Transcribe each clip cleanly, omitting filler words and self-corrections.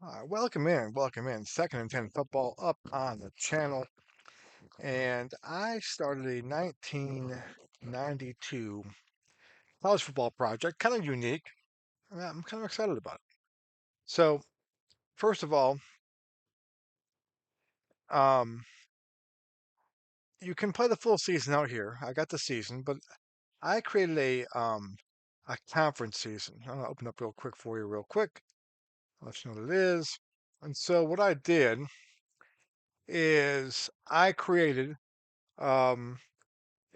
Welcome in. Second and 10 football up on the channel. And I started a 1992 college football project, kind of unique. And I'm kind of excited about it. So, first of all, um, you can play the full season out here. I got the season, but I created a conference season. I'm gonna open up real quick for you, real quick. I'll let you know what it is. And so what I did is I created um,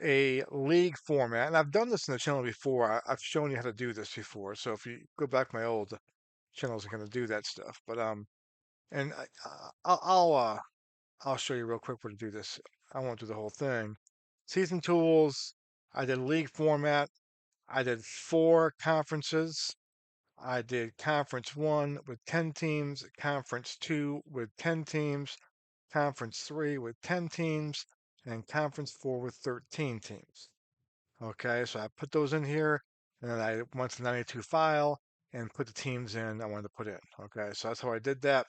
a league format, and I've done this in the channel before. I've shown you how to do this before. So if you go back to my old channels, I'm gonna do that stuff. But and I'll show you real quick where to do this. I won't do the whole thing. Season tools. I did league format. I did 4 conferences. I did conference one with 10 teams, conference two with 10 teams, conference three with 10 teams, and conference four with 13 teams. Okay, so I put those in here, and then I went to the 92 file and put the teams in I wanted to put in. Okay, so that's how I did that.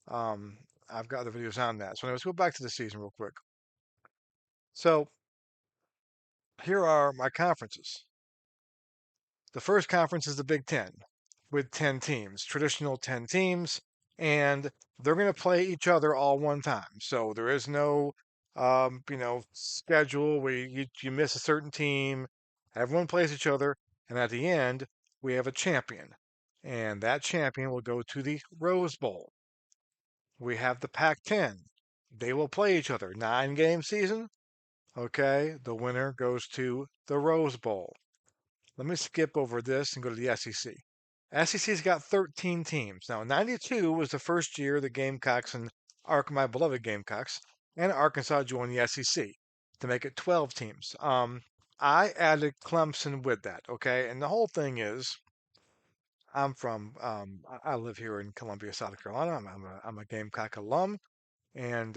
Um, I've got other videos on that. So anyways, go back to the season real quick. So here are my conferences. The first conference is the Big Ten with 10 teams, traditional 10 teams, and they're going to play each other all one time. So there is no, schedule where you miss a certain team. Everyone plays each other, and at the end, we have a champion. And that champion will go to the Rose Bowl. We have the Pac 10. They will play each other. 9 game season. Okay, the winner goes to the Rose Bowl. Let me skip over this and go to the SEC. SEC's got 13 teams. Now, 92 was the first year the Gamecocks and my beloved Gamecocks and Arkansas joined the SEC to make it 12 teams. I added Clemson with that, okay? And the whole thing is, I live here in Columbia, South Carolina. I'm a Gamecock alum, and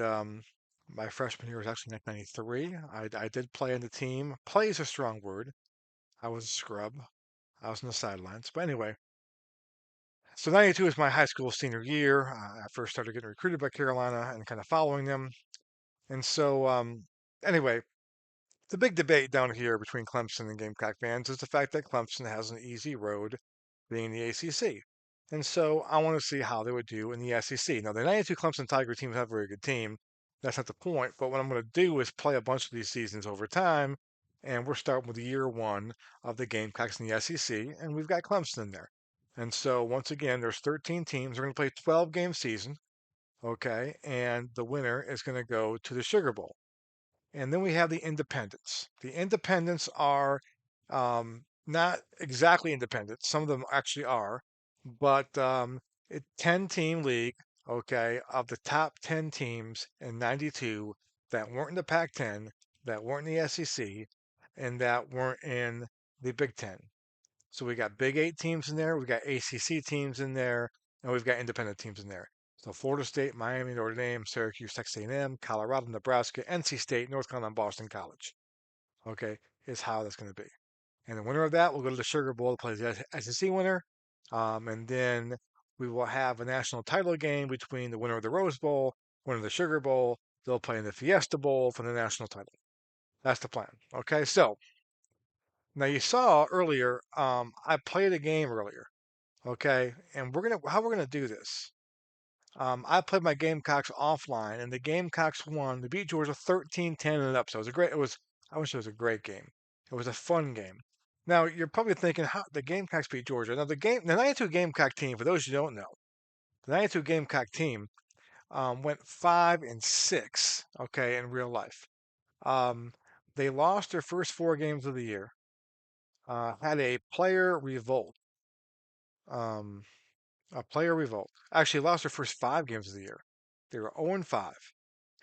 my freshman year was actually 1993. I did play in the team. Play is a strong word. I was a scrub. I was on the sidelines. But anyway, so 92 is my high school senior year. I first started getting recruited by Carolina and kind of following them. And so, anyway, the big debate down here between Clemson and Gamecock fans is the fact that Clemson has an easy road being the ACC. And so I want to see how they would do in the SEC. Now, the 92 Clemson Tiger teams have a very good team. That's not the point. But what I'm going to do is play a bunch of these seasons over time. And we're starting with year one of the Gamecocks in the SEC. And we've got Clemson in there. And so, once again, there's 13 teams. We're going to play 12-game season. Okay. And the winner is going to go to the Sugar Bowl. And then we have the independents. The independents are not exactly independent. Some of them actually are, but 10-team league, okay, of the top 10 teams in 92 that weren't in the Pac 10, that weren't in the SEC, and that weren't in the Big 10. So we got Big 8 teams in there, we got ACC teams in there, and we've got independent teams in there. So Florida State, Miami, Notre Dame, Syracuse, Texas A&M, Colorado, Nebraska, NC State, North Carolina, and Boston College. Okay, is how that's going to be. And the winner of that will go to the Sugar Bowl to play the SEC winner. And then we will have a national title game between the winner of the Rose Bowl, winner of the Sugar Bowl. They'll play in the Fiesta Bowl for the national title. That's the plan. Okay, so now you saw earlier, I played a game earlier. Okay, and how we're gonna do this. I played my Gamecocks offline, and the Gamecocks won. They beat Georgia 13-10 and up. So it was a great. It was. I wish it was a great game. It was a fun game. Now you're probably thinking, how the Gamecocks beat Georgia? Now the 92 Gamecock team. For those who don't know, the 92 Gamecock team went 5-6. Okay, in real life, um, they lost their first 4 games of the year. Had a player revolt. Um, a player revolt. Actually, lost their first 5 games of the year. They were 0-5.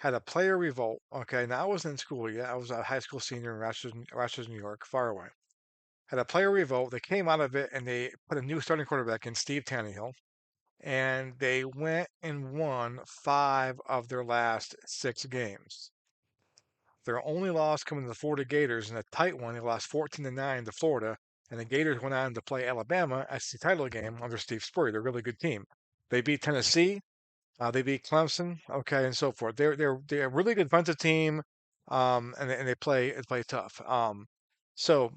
Had a player revolt. Okay, now I wasn't in school yet. I was a high school senior in Rochester, New York, far away. Had a player revolt. They came out of it and they put a new starting quarterback in, Steve Tannehill, and they went and won 5 of their last 6 games. Their only loss coming to the Florida Gators in a tight one. They lost 14-9 to Florida, and the Gators went on to play Alabama as the title game under Steve Spurrier. They're a really good team. They beat Tennessee. They beat Clemson, okay, and so forth. They're a really good defensive team, and they play tough. So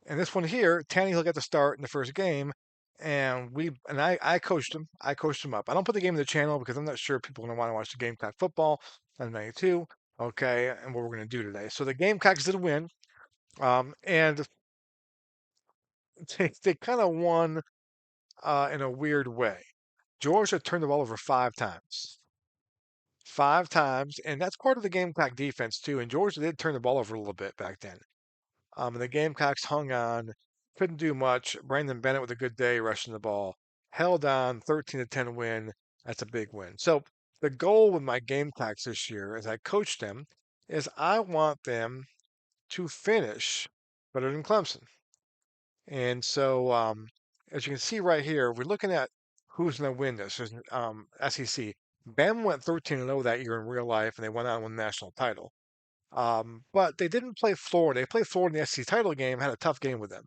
and this one here, Tannehill got to start in the first game, and I coached him. I coached him up. I don't put the game in the channel because I'm not sure people are gonna want to watch the Gamecock football on 92, okay, and what we're gonna do today. So the Gamecocks did win, and they kind of won in a weird way. Georgia turned the ball over 5 times. 5 times, and that's part of the Gamecock defense too. And Georgia did turn the ball over a little bit back then. And the Gamecocks hung on, couldn't do much. Brandon Bennett with a good day rushing the ball, held on, 13-10 win. That's a big win. So the goal with my Gamecocks this year, as I coach them, is I want them to finish better than Clemson. And so, as you can see right here, we're looking at who's going to win this. There's, SEC. Bama went 13-0 that year in real life, and they went on and won the national title. But they didn't play Florida. They played Florida in the SEC title game, had a tough game with them.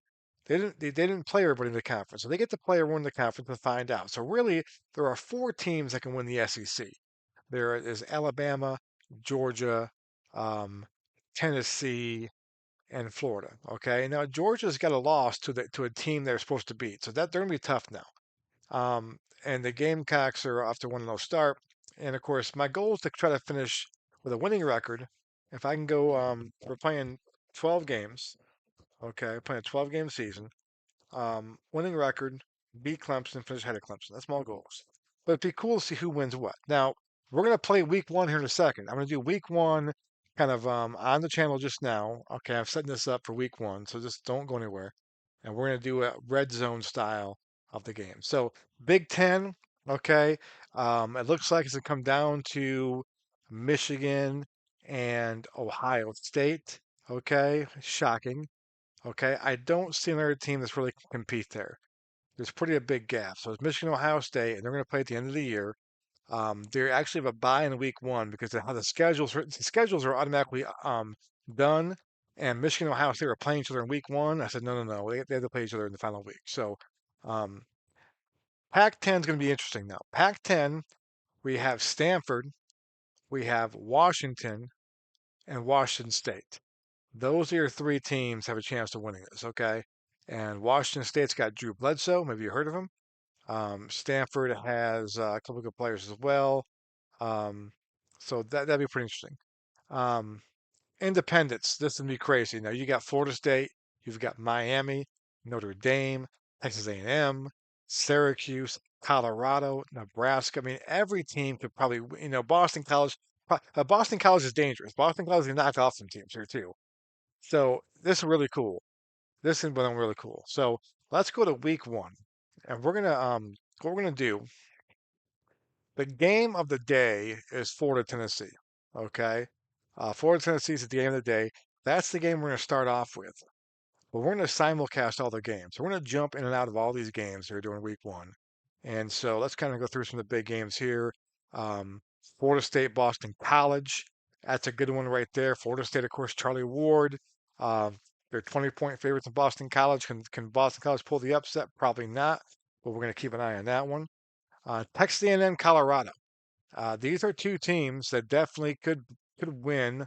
They didn't play everybody in the conference, so they get to play everyone in the conference to find out. So really, there are 4 teams that can win the SEC. There is Alabama, Georgia, um, Tennessee, and Florida. Okay, now Georgia's got a loss to a team they're supposed to beat, so that they're gonna be tough now. And the Gamecocks are off to 1-0 start, and of course my goal is to try to finish with a winning record. If I can go, we're playing 12 games. Okay, playing a 12-game season. Winning record, beat Clemson, finish ahead of Clemson. That's my goals. But it'd be cool to see who wins what. Now, we're going to play week one here in a second. I'm going to do week one kind of on the channel just now. Okay, I'm setting this up for week one, so just don't go anywhere. And we're going to do a red zone style of the game. So, Big Ten, okay, it looks like it's going to come down to Michigan and Ohio State. Okay, shocking. Okay, I don't see another team that's really can compete there. There's pretty a big gap. So it's Michigan, Ohio State, and they're going to play at the end of the year. They actually have a bye in week one because of how the schedules are automatically done. And Michigan and Ohio State are playing each other in week one. I said no, no, no. They have to play each other in the final week. So um, Pac-10 is going to be interesting now. Pac-10, we have Stanford, we have Washington, and Washington State. Those are your 3 teams have a chance of winning this, okay? And Washington State's got Drew Bledsoe. Maybe you heard of him. Stanford has a couple of good players as well. Um, so that'd be pretty interesting. Um, Independence. This would be crazy. Now you got Florida State, you've got Miami, Notre Dame, Texas A&M, Syracuse, Colorado, Nebraska. I mean, every team could probably, Boston College. Boston College is dangerous. Boston College can knock off some teams here too. So this is really cool. This is what I'm really cool. So let's go to week one, and we're gonna what we're gonna do. The game of the day is Florida Tennessee. Okay, Florida Tennessee is the game of the day. That's the game we're gonna start off with. But we're gonna simulcast all the games. So we're gonna jump in and out of all these games here during week one. And so let's kind of go through some of the big games here. Um, Florida State, Boston College. That's a good one right there. Florida State, of course, Charlie Ward. Uh, they're 20-point favorites in Boston College. Can Boston College pull the upset? Probably not. But we're going to keep an eye on that one. Texas A&M, Colorado. These are 2 teams that definitely could win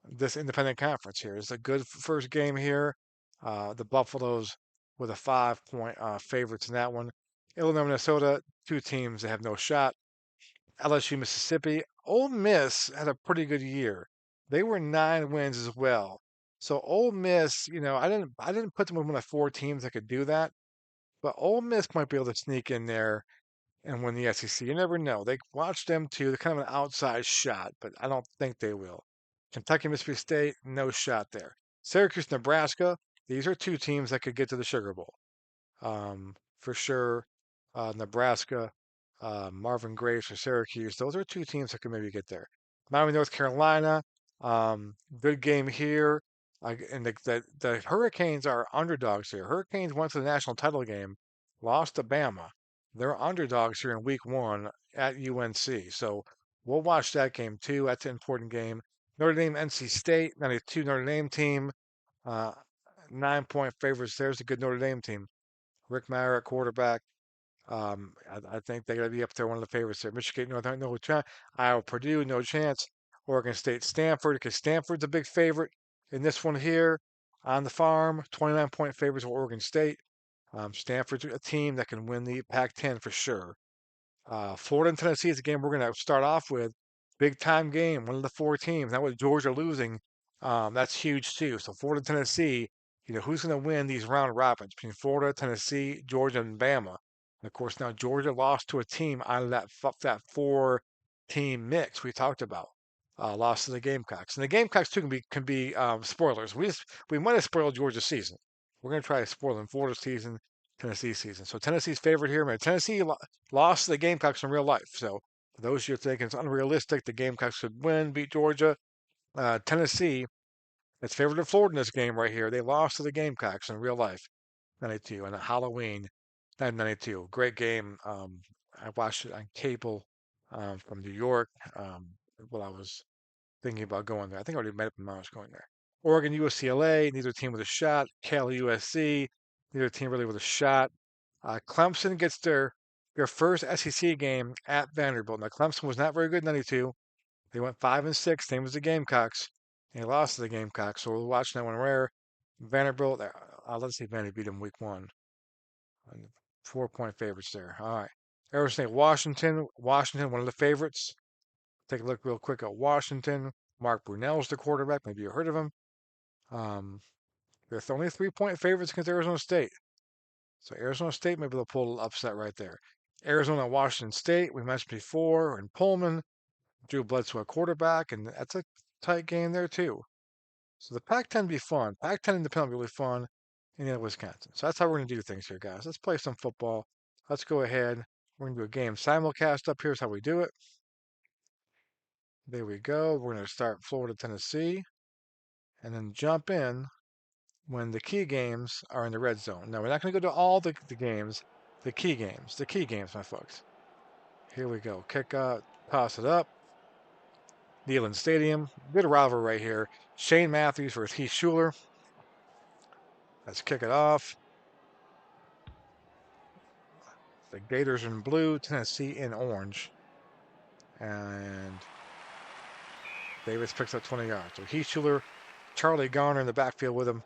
this independent conference here. It's a good first game here. The Buffaloes with a 5-point favorites in that one. Illinois, Minnesota, 2 teams that have no shot. LSU, Mississippi. Ole Miss had a pretty good year. They were 9 wins as well. So Ole Miss, I didn't put them in one of 4 teams that could do that, but Ole Miss might be able to sneak in there and win the SEC. You never know. They watch them too. They're kind of an outside shot, but I don't think they will. Kentucky, Mississippi State, no shot there. Syracuse, Nebraska. These are 2 teams that could get to the Sugar Bowl. For sure. Nebraska, Marvin Graves for Syracuse. Those are 2 teams that could maybe get there. Miami, North Carolina. Good game here. And the Hurricanes are underdogs here. Hurricanes went to the national title game, lost to Bama. They're underdogs here in week one at UNC. So we'll watch that game too. That's an important game. Notre Dame, NC State, 92 Notre Dame team. Uh, 9-point favorites. There's a good Notre Dame team. Rick Maurer at quarterback. I think they're going to be up there, one of the favorites there. Michigan, no chance. Iowa, Purdue, no chance. Oregon State, Stanford, because Stanford's a big favorite in this one here. On the farm, 29-point favorites of Oregon State. Stanford's a team that can win the Pac-10 for sure. Florida and Tennessee is a game we're going to start off with. Big time game, one of the four teams. Now with Georgia losing, that's huge too. So Florida, Tennessee, who's going to win these round robins between Florida, Tennessee, Georgia, and Bama? And of course, now Georgia lost to a team out of that four-team mix we talked about. Lost to the Gamecocks, and the Gamecocks too can be spoilers. We might have spoiled Georgia's season. We're going to try to spoil them Florida's season, Tennessee season. So Tennessee's favorite here, man. Tennessee lost to the Gamecocks in real life. So for those you're thinking it's unrealistic, the Gamecocks could win, beat Georgia. Tennessee, it's favored to Florida in this game right here. They lost to the Gamecocks in real life, 92, and Halloween, 1992. Great game. I watched it on cable from New York while I was thinking about going there. I think I already met up when I was going there. Oregon, UCLA, neither team with a shot. Cal, USC, neither team really with a shot. Clemson gets their first SEC game at Vanderbilt. Now Clemson was not very good in '92. They went 5-6, same as the Gamecocks. They lost to the Gamecocks, so we're watching that one rare. Vanderbilt, let's see if Vandy beat them week one. 4-point favorites there. All right. Arizona State, Washington. Washington, one of the favorites. Take a look real quick at Washington. Mark Brunell's the quarterback. Maybe you heard of him. They're only 3-point favorites against Arizona State. So Arizona State, maybe they'll pull an upset right there. Arizona, Washington State, we mentioned before, and Pullman. Drew Bledsoe a quarterback, and that's a tight game there too. So the Pac-10 be fun. Pac-10 independent will be really fun. Indiana, Wisconsin. So that's how we're going to do things here, guys. Let's play some football. Let's go ahead. We're going to do a game simulcast up. Here's how we do it. There we go. We're going to start Florida, Tennessee, and then jump in when the key games are in the red zone. Now, we're not going to go to all the games, the key games, my folks. Here we go. Kick out, toss it up. Neyland Stadium. Good rivalry right here. Shane Matthews versus Heath Shuler. Let's kick it off. The Gators in blue, Tennessee in orange. And Davis picks up 20 yards. So Heath Shuler, Charlie Garner in the backfield with him.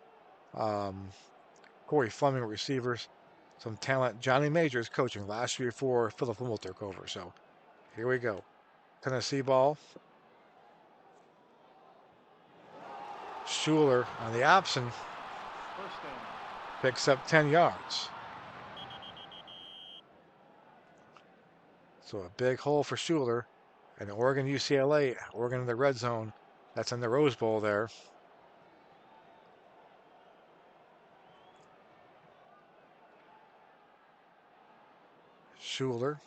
Corey Fleming receivers. Some talent. Johnny Majors coaching last year before Philip Wimmel took over. So here we go. Tennessee ball. Shuler on the option picks up 10 yards. So a big hole for Shuler. And Oregon, UCLA, Oregon in the red zone. That's in the Rose Bowl there. Shuler.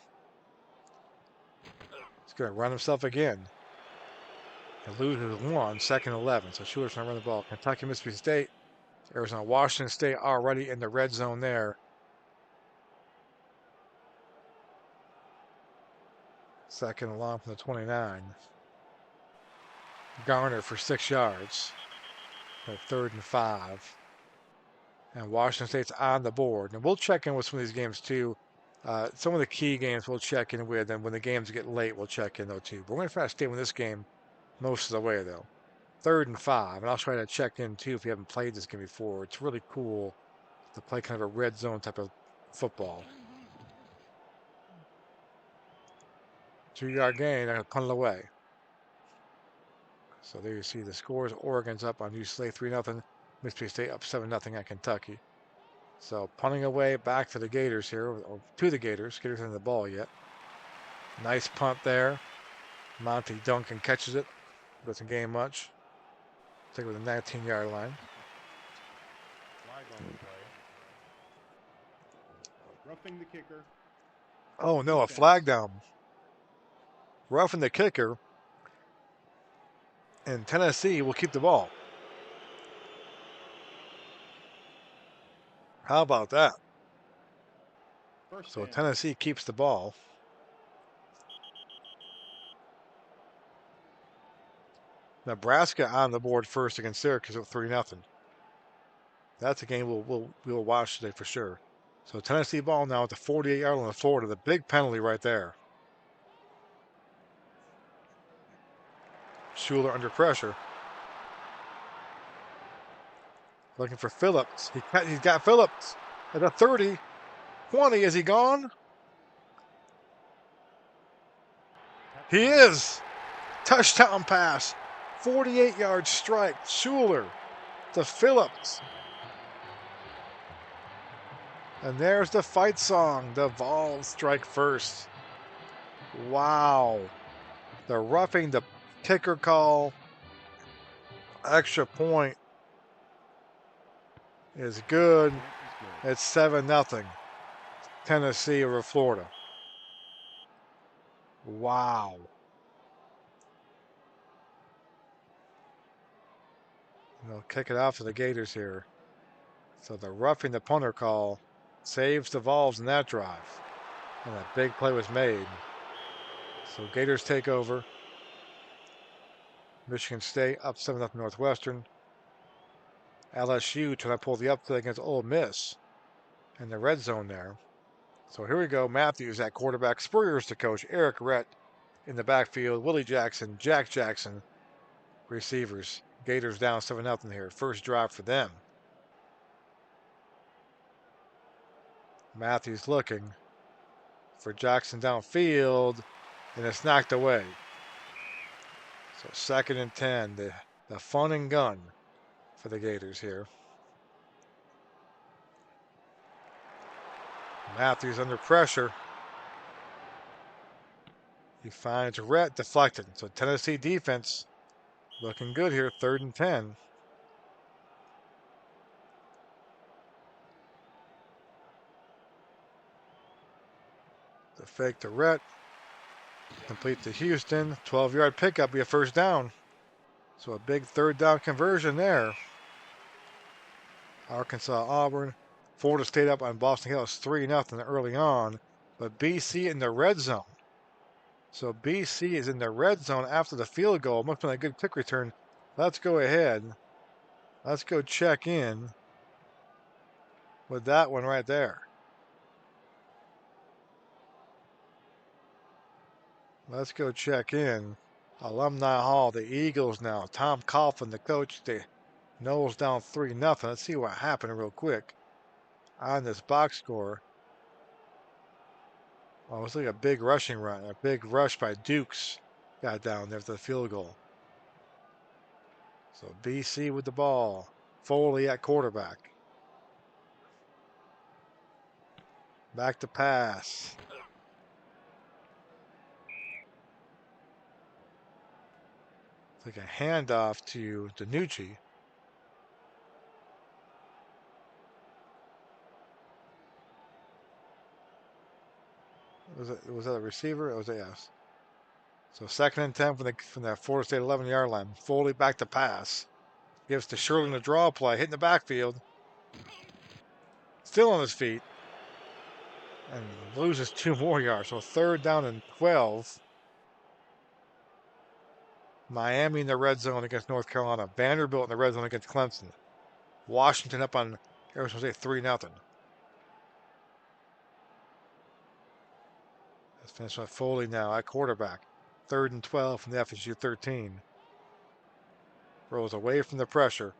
He's going to run himself again. And loses one, 2nd and 11. So Shuler's going to run the ball. Kentucky, Mississippi State, Arizona, Washington State already in the red zone there. 2nd and long from the 29. Garner for 6 yards. 3rd and 5. And Washington State's on the board. And we'll check in with some of these games too. Some of the key games we'll check in with, and when the games get late, we'll check in though too. But we're going to try to stay with this game most of the way though. 3rd and 5, and I'll try to check in too if you haven't played this game before. It's really cool to play kind of a red zone type of football. 2-yard gain, I'm going to punt it away. So there you see the scores. Oregon's up on UCLA 3-0. Mississippi State up 7-0 at Kentucky. So punting away back to the Gators here, or to the Gators. Gators haven't the ball yet. Nice punt there. Monty Duncan catches it. Doesn't gain much. Take it with the 19-yard line. Roughing the kicker. Oh no, a flag down. Roughing the kicker. And Tennessee will keep the ball. How about that? So Tennessee keeps the ball. Nebraska on the board first against Syracuse at 3-0. That's a game we'll watch today for sure. So Tennessee ball now at the 48-yard line of Florida. The big penalty right there. Schuler under pressure. Looking for Phillips. He's got Phillips at the 30. 20. Is he gone? He is. Touchdown pass. 48-yard strike. Schuler to Phillips. And there's the fight song. The Vols strike first. Wow. The roughing the kicker call. Extra point is good. It's 7-0. Tennessee over Florida. Wow. They'll kick it out for the Gators here. So the roughing the punter call saves the Vols in that drive. And that big play was made. So Gators take over. Michigan State up 7-0 Northwestern. LSU trying to pull the upset against Ole Miss in the red zone there. So here we go. Matthews at quarterback. Spurrier's the coach. Eric Rett in the backfield. Willie Jackson, Jack Jackson, receivers. Gators down 7-0 here. First drive for them. Matthews looking for Jackson downfield, and it's knocked away. So 2nd and 10. The fun and gun for the Gators here. Matthews under pressure. He finds Rhett deflected. So Tennessee defense looking good here. 3rd and 10. The fake to Rhett. Complete to Houston. 12-yard pickup. Be a first down. So a big 3rd down conversion there. Arkansas, Auburn. Florida State up on Boston Hill. It's 3-0 early on. But BC in the red zone. So BC is in the red zone after the field goal. Must have been a good kick return. Let's go ahead. Let's go check in with that one right there. Let's go check in. Alumni Hall, the Eagles now. Tom Coughlin, the coach. The Noles down 3-0. Let's see what happened real quick on this box score. Oh, it was like a big rushing run. A big rush by Dukes got down there for the field goal. So BC with the ball. Foley at quarterback. Back to pass. It's like a handoff to DiNucci. Was that a receiver? It was a yes. So 2nd and 10 from the Florida State 11-yard line. Foley back to pass. Gives to Sherlin the draw play. Hitting the backfield. Still on his feet. And loses 2 more yards. So 3rd down and 12. Miami in the red zone against North Carolina. Vanderbilt in the red zone against Clemson. Washington up on Arizona State 3-0. Let's finish with Foley now at quarterback. 3rd and 12 from the FSU 13. Rolls away from the pressure.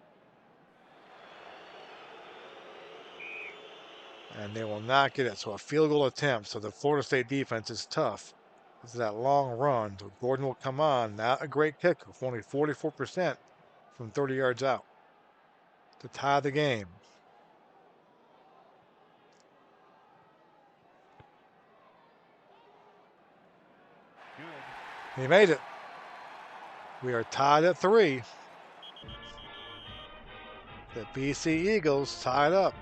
And they will not get it. So a field goal attempt. So the Florida State defense is tough. This is that long run. So Gordon will come on. Not a great kick. Only 44% from 30 yards out to tie the game. He made it. We are tied at 3. The BC Eagles tied up.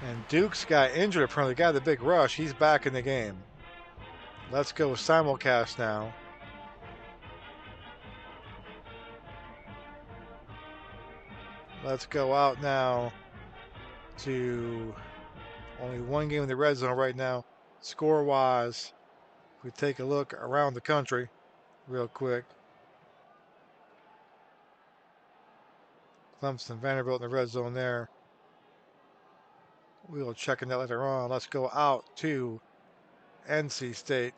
And Dukes got injured apparently. Got the big rush. He's back in the game. Let's go simulcast now. Let's go out now to only one game in the red zone right now. Score-wise, if we take a look around the country real quick. Clemson, Vanderbilt in the red zone there. We will check that later on. Let's go out to NC State.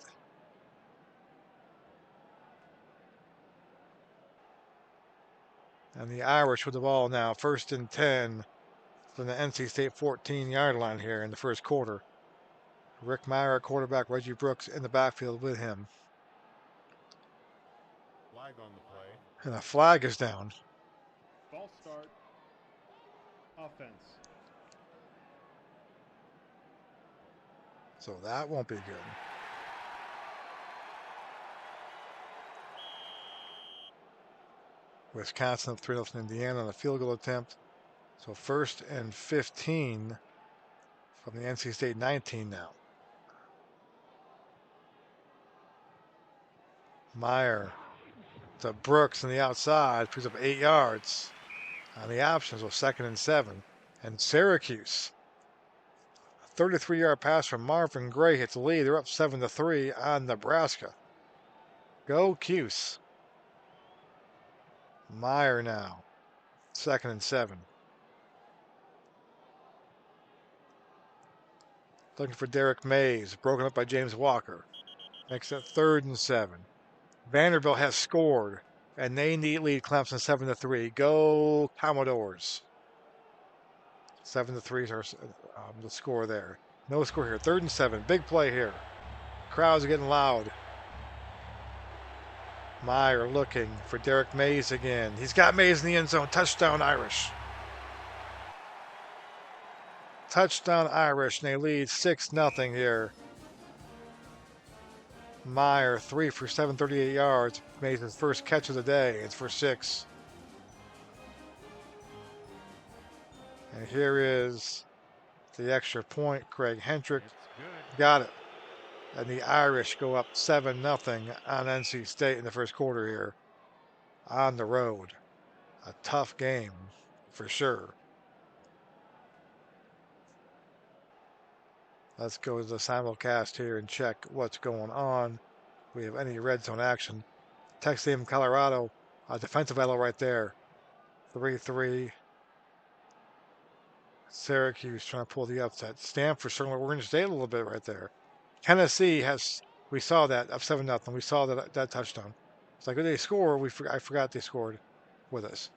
And the Irish with the ball now, 1st and 10 from the NC State 14-yard line here in the first quarter. Rick Meyer, quarterback, Reggie Brooks in the backfield with him. Flag on the play. And the flag is down. False start. Offense. So that won't be good. Wisconsin up 3-0 from Indiana on a field goal attempt. So 1st and 15 from the NC State 19 now. Meyer to Brooks on the outside, picks up 8 yards on the options with 2nd and 7. And Syracuse, a 33-yard pass from Marvin Gray hits the lead. They're up 7-3 on Nebraska. Go Cuse. Meyer now, 2nd and 7. Looking for Derek Mays, broken up by James Walker. Makes it 3rd and 7. Vanderbilt has scored, and they lead Clemson 7-3. Go Commodores. 7-3 is the score there. No score here. 3rd and 7. Big play here. Crowds are getting loud. Meyer looking for Derek Mays again. He's got Mays in the end zone. Touchdown Irish. Touchdown Irish, and they lead 6-0 here. Meyer, 3 for 738 yards. Made his first catch of the day. It's for 6. And here is the extra point. Craig Hendrick got it. And the Irish go up 7-0 on NC State in the first quarter here on the road. A tough game for sure. Let's go to the simulcast here and check what's going on. If we have any red zone action. Texas A&M, Colorado, a defensive battle right there. 3-3. Syracuse trying to pull the upset. Stanford certainly we're going to stay a little bit right there. Tennessee has, we saw that up 7-0. We saw that touchdown. It's like, when they score, I forgot they scored with us.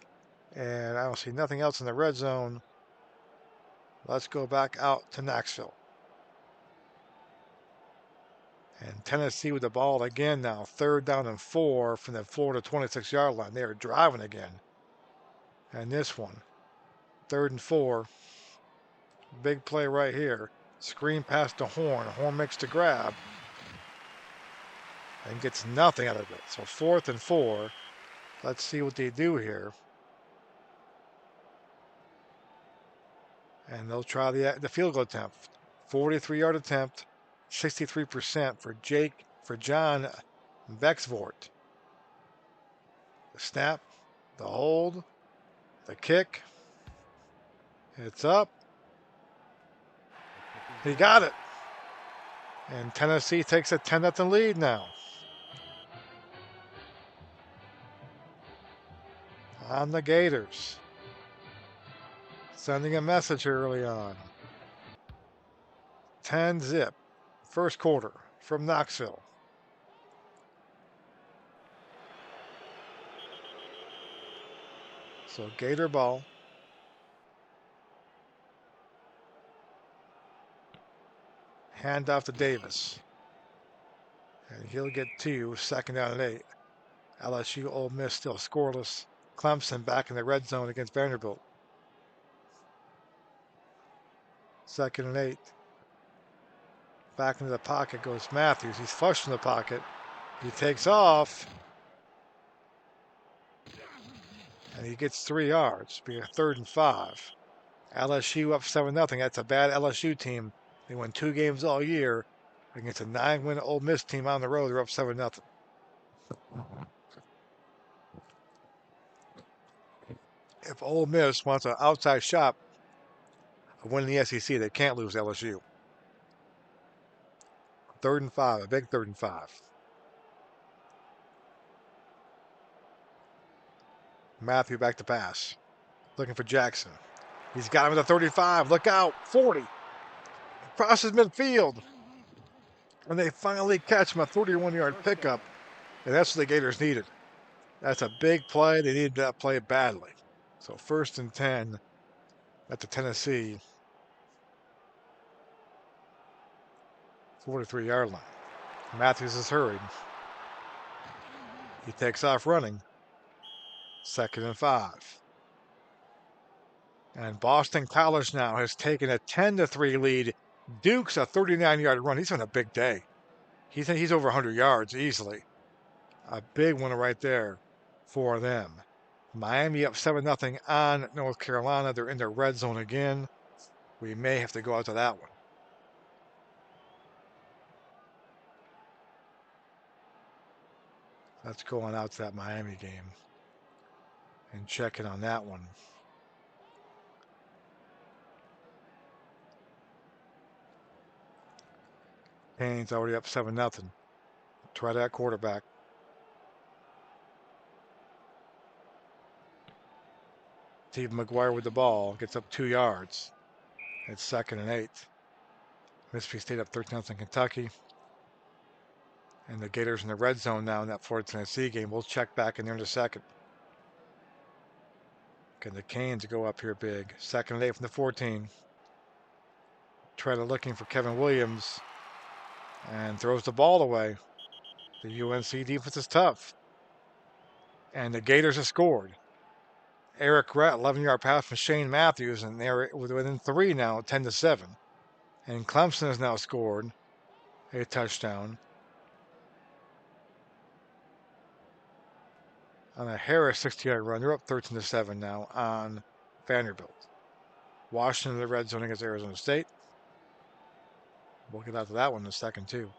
And I don't see nothing else in the red zone. Let's go back out to Knoxville. And Tennessee with the ball again now. 3rd down and 4 from the Florida 26-yard line. They are driving again. And this one, 3rd and 4. Big play right here. Screen pass to Horn. Horn makes the grab. And gets nothing out of it. So 4th and 4. Let's see what they do here. And they'll try the field goal attempt. 43-yard attempt. 63% for John Bexvort. The snap, the hold, the kick. It's up. He got it. And Tennessee takes a 10-0 lead now. On the Gators. Sending a message early on. 10-0. First quarter from Knoxville. So Gator ball. Hand off to Davis. And he'll get 2, 2nd down and 8. LSU, Ole Miss still scoreless. Clemson back in the red zone against Vanderbilt. 2nd and 8. Back into the pocket goes Matthews. He's flushed in the pocket. He takes off. And he gets 3 yards. Be a 3rd and 5. LSU up 7-0. That's a bad LSU team. They won 2 games all year against a 9-win Ole Miss team on the road. They're up 7-0. If Ole Miss wants an outside shot of winning the SEC, they can't lose LSU. 3rd and 5, a big 3rd and 5. Matthew back to pass. Looking for Jackson. He's got him at the 35. Look out. 40. Crosses midfield. And they finally catch him, a 31-yard pickup. And that's what the Gators needed. That's a big play. They needed that play badly. So 1st and 10 at the Tennessee 43-yard line. Matthews is hurried. He takes off running. 2nd and 5. And Boston College now has taken a 10-3 lead. Duke's a 39-yard run. He's on a big day. He's over 100 yards easily. A big one right there for them. Miami up 7-0 on North Carolina. They're in their red zone again. We may have to go out to that one. Let's go on out to that Miami game and check in on that one. Canes already up 7-0. Try that quarterback. Steve McGuire with the ball. Gets up 2 yards. It's 2nd and 8. Mississippi State up 13-0 in Kentucky. And the Gators in the red zone now in that Florida Tennessee game. We'll check back in there in a second. Can the Canes go up here big? 2nd and 8 from the 14. Treader looking for Kevin Williams. And throws the ball away. The UNC defense is tough. And the Gators have scored. Eric Rett, 11-yard pass from Shane Matthews, and they're within 3 now, 10-7. And Clemson has now scored a touchdown on a Harris 60-yard run. They're up 13-7 now on Vanderbilt. Washington in the red zone against Arizona State. We'll get out to that one in a second, too.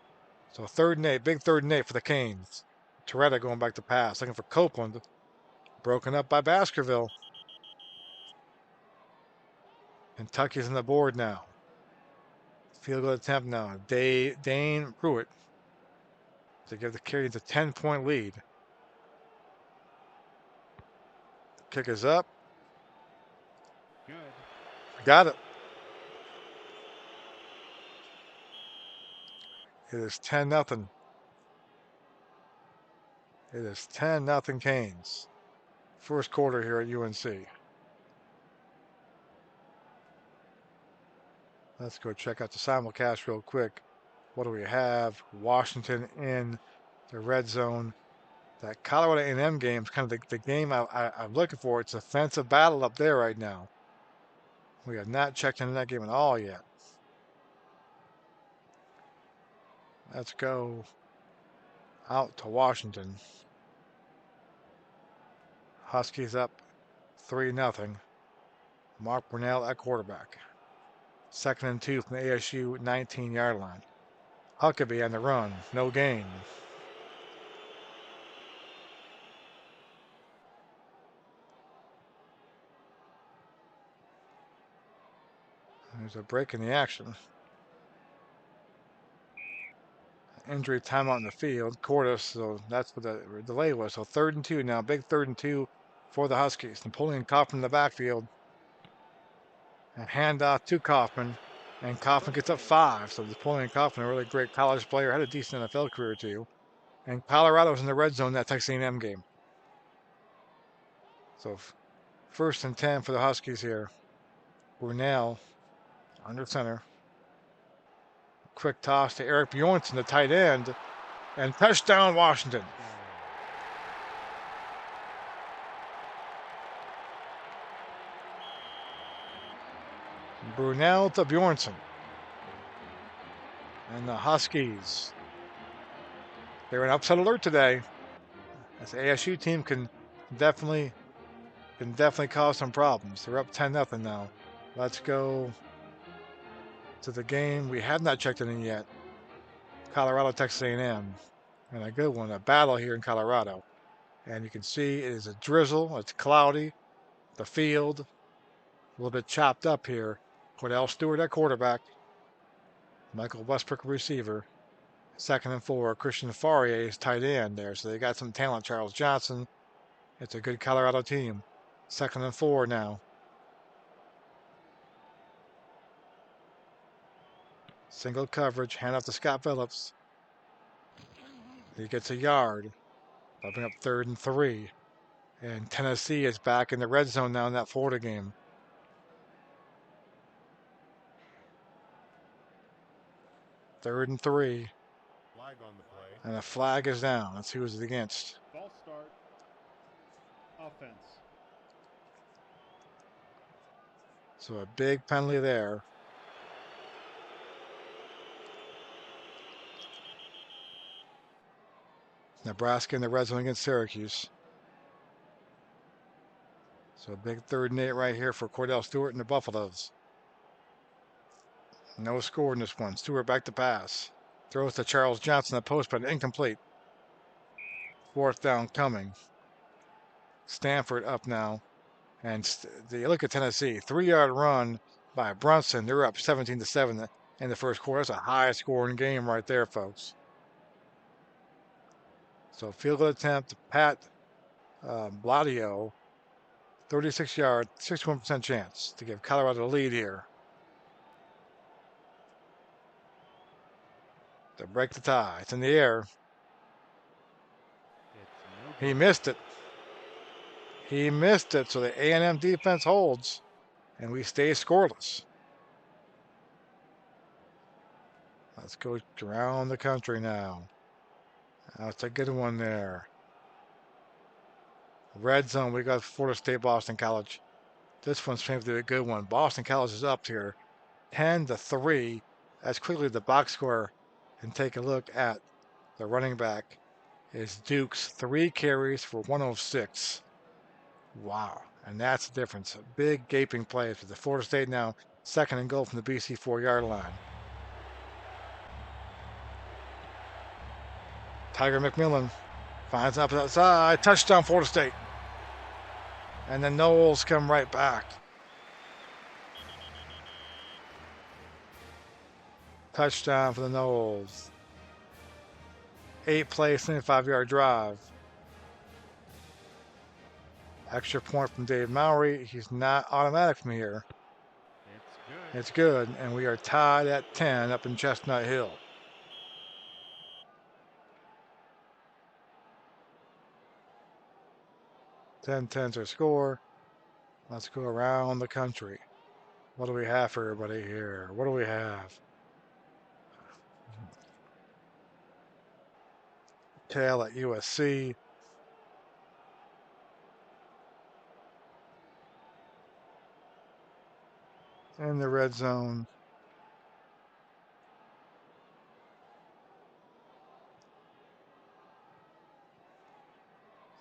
So 3rd and 8, big 3rd and 8 for the Canes. Toretta going back to pass, looking for Copeland. Broken up by Baskerville. Kentucky's on the board now. Field goal attempt now. Dane Pruitt to give the Canes a 10-point lead. Kick is up. Good. Got it. It is 10-0. It is 10-0 Canes. First quarter here at UNC. Let's go check out the simulcast real quick. What do we have? Washington in the red zone. That Colorado A&M game is kind of the game I'm looking for. It's a defensive battle up there right now. We have not checked into that game at all yet. Let's go out to Washington. Huskies up 3-0. Mark Brunell at quarterback. 2nd and 2 from the ASU 19-yard line. Huckabee on the run. No gain. There's a break in the action. Injury timeout in the field. Cordes, so that's what the delay was. So 3rd and 2 now. Big 3rd and 2 for the Huskies. Napoleon Kaufman in the backfield. And handoff to Kaufman. And Kaufman gets up 5. So Napoleon Kaufman, a really great college player, had a decent NFL career too. And Colorado's in the red zone, that Texas A&M game. So 1st and 10 for the Huskies here. Brunell under center. Quick toss to Eric Bjornson, the tight end. And touchdown, Washington. Brunell to Bjornson. And the Huskies. They're in upset alert today. This ASU team can definitely cause some problems. They're up 10-0 now. Let's go to the game. We have not checked it in yet. Colorado, Texas A&M. And a good one, a battle here in Colorado. And you can see it is a drizzle. It's cloudy. The field, a little bit chopped up here. Cordell Stewart at quarterback. Michael Westbrook receiver. 2nd and 4. Christian Fauria is tight end there. So they got some talent. Charles Johnson. It's a good Colorado team. 2nd and 4 now. Single coverage, hand off to Scott Phillips. He gets a yard, bumping up 3rd and 3. And Tennessee is back in the red zone now in that Florida game. Third and 3. Flag on the play. And the flag is down. Let's see who's it against. False start. Offense. So a big penalty there. Nebraska in the red zone against Syracuse. So a big 3rd and 8 right here for Cordell Stewart and the Buffaloes. No score in this one. Stewart back to pass. Throws to Charles Johnson at post, but incomplete. 4th down coming. Stanford up now. And look at Tennessee. 3-yard run by Brunson. They're up 17-7 in the first quarter. That's a high-scoring game right there, folks. So field goal attempt, Pat Bladio, 36-yard, 61% chance to give Colorado the lead here. To break the tie. It's in the air. He missed it. He missed it, so the A&M defense holds, and we stay scoreless. Let's go around the country now. That's a good one there. Red zone, we got Florida State, Boston College. This one's going to be a good one. Boston College is up here 10-3. That's quickly the box score. And take a look at the running back is Dukes. 3 carries for 106. Wow. And that's the difference. A big gaping play for the Florida State now. 2nd and goal from the BC 4-yard line. Tiger McMillan finds up outside. Touchdown, Florida State. And the Noles come right back. Touchdown for the Noles. 8-play, 75-yard drive. Extra point from Dave Mowry. He's not automatic from here. It's good. And we are tied at 10 up in Chestnut Hill. Ten's our score. Let's go around the country. What do we have for everybody here? What do we have? Tail at USC. In the red zone.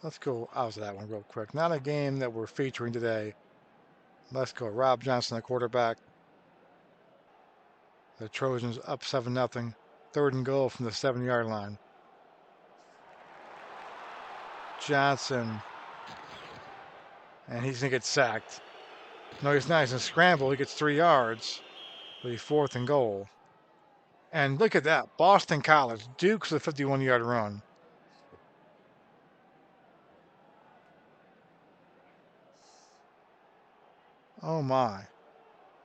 Let's go out of that one real quick. Not a game that we're featuring today. Let's go. Rob Johnson, the quarterback. The Trojans up 7-0. 3rd and goal from the 7-yard line. Johnson. And he's going to get sacked. No, he's not. He's going to scramble. He gets 3 yards. It'll be 4th and goal. And look at that. Boston College. Dukes with a 51-yard run. Oh, my.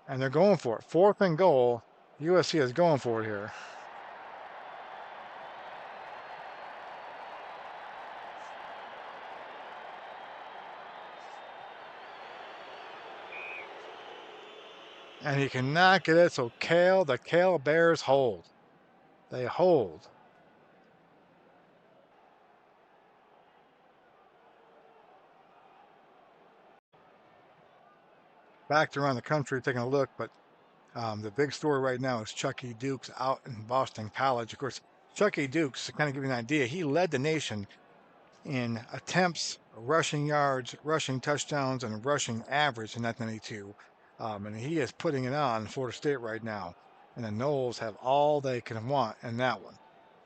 And they're going for it. 4th and goal. USC is going for it here. And he cannot get it, so the Kale Bears hold. They hold. Back around the country taking a look, but the big story right now is Chucky Dukes out in Boston College. Of course, Chucky Dukes, to kind of give you an idea, he led the nation in attempts, rushing yards, rushing touchdowns, and rushing average in 1992. And he is putting it on Florida State right now. And the Noles have all they can want in that one.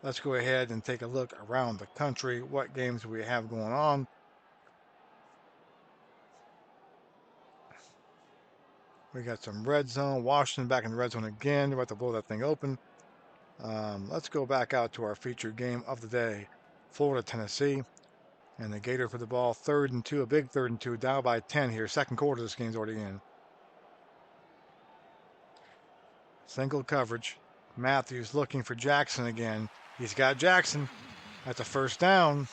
Let's go ahead and take a look around the country. What games we have going on? We got some red zone. Washington back in the red zone again. We're about to blow that thing open. Let's go back out to our featured game of the day. Florida, Tennessee. And the Gator for the ball. 3rd and 2. A big 3rd and 2. Down by 10 here. 2nd quarter. This game's already in. Single coverage. Matthews looking for Jackson again. He's got Jackson. That's a first down.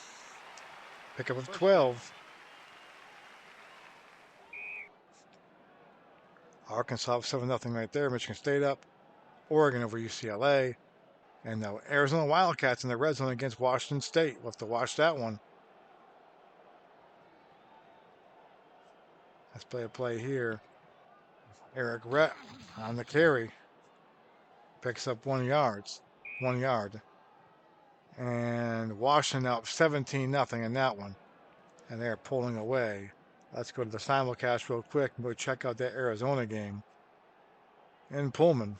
Pickup of 12. Arkansas 7-0 right there. Michigan State up. Oregon over UCLA. And the Arizona Wildcats in the red zone against Washington State. We'll have to watch that one. Let's play a play here. Eric Rett on the carry. Picks up 1 yard. And Washington up 17-0 in that one. And they're pulling away. Let's go to the simulcast real quick and go check out that Arizona game in Pullman.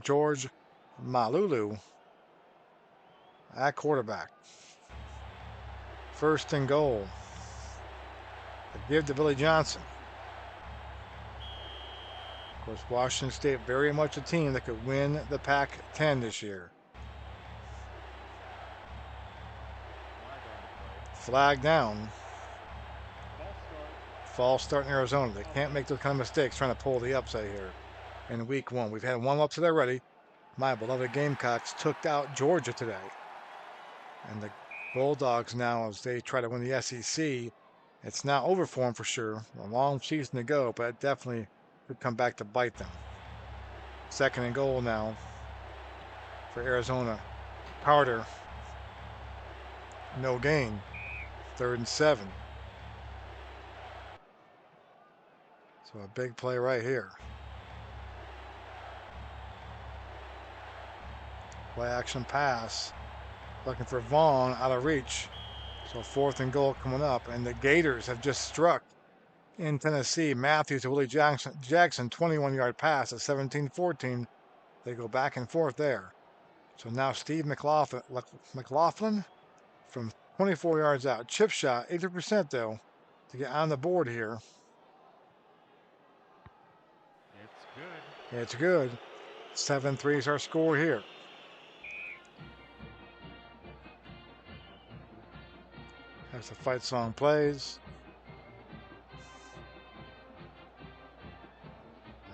George Malulu at quarterback. First and goal. Give to Billy Johnson. Of course, Washington State very much a team that could win the Pac-10 this year. Flag down. False start in Arizona. They can't make those kind of mistakes trying to pull the upset here in week 1. We've had one upset already. My beloved Gamecocks took out Georgia today. And the Bulldogs now, as they try to win the SEC, it's not over for them for sure. A long season to go, but it definitely could come back to bite them. Second and goal now for Arizona. Carter. No gain. 3rd and 7. So a big play right here. Play action pass. Looking for Vaughn out of reach. So 4th and goal coming up. And the Gators have just struck in Tennessee. Matthews to Willie Jackson 21-yard pass at 17-14. They go back and forth there. So now Steve McLaughlin from 24 yards out. Chip shot, 80% though, to get on the board here. It's good. 7-3 is our score here. As the fight song plays.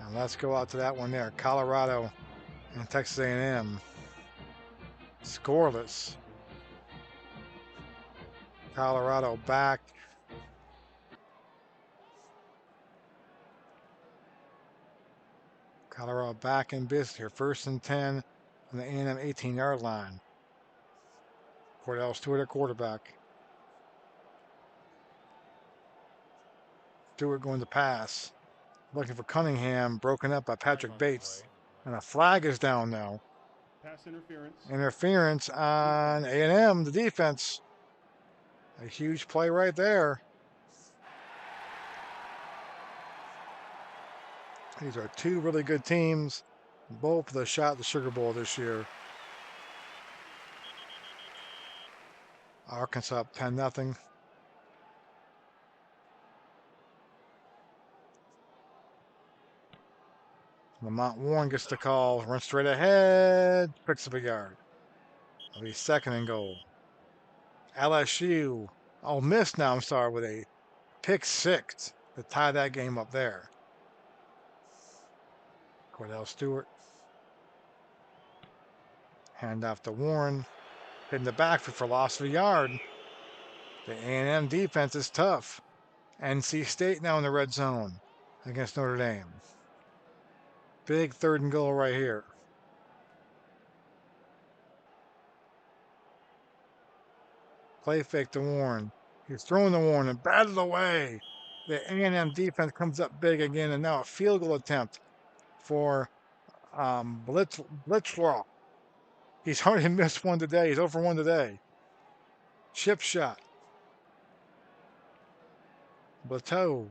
And let's go out to that one there. Colorado and Texas A&M. Scoreless. Colorado back. Colorado back in business here. 1st and 10 on the A&M 18-yard line. Cordell Stewart at quarterback. Stewart going to pass. Looking for Cunningham. Broken up by Patrick Bates. And a flag is down now. Pass interference. Interference on A&M, the defense. A huge play right there. These are 2 really good teams. Both of the shot at the Sugar Bowl this year. Arkansas up 10-0. Lamont Warren gets the call. Runs straight ahead. Picks up a yard. It'll be 2nd and goal. LSU. Oh, missed now, I'm sorry, with a pick 6 to tie that game up there. Cordell Stewart. Hand off to Warren. Hitting the backfield for loss of a yard. The A&M defense is tough. NC State now in the red zone against Notre Dame. Big 3rd and goal right here. Play fake to Warren. He's throwing the Warren and batted away. The A&M defense comes up big again, and now a field goal attempt for Blitzlaw. He's already missed one today. He's over 1 today. Chip shot. Blateau.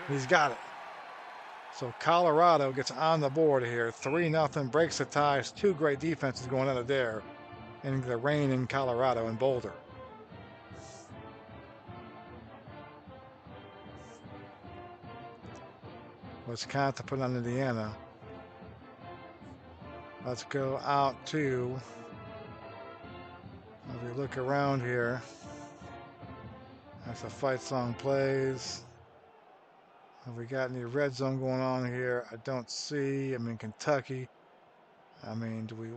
He's got it. So Colorado gets on the board here. 3-0, breaks the ties. 2 great defenses going out of there. In the rain in Colorado and Boulder. Wisconsin put on Indiana. Let's go out to, as we look around here, as the fight song plays, Have we got any red zone going on here? I don't see. I'm in Kentucky. I mean, do we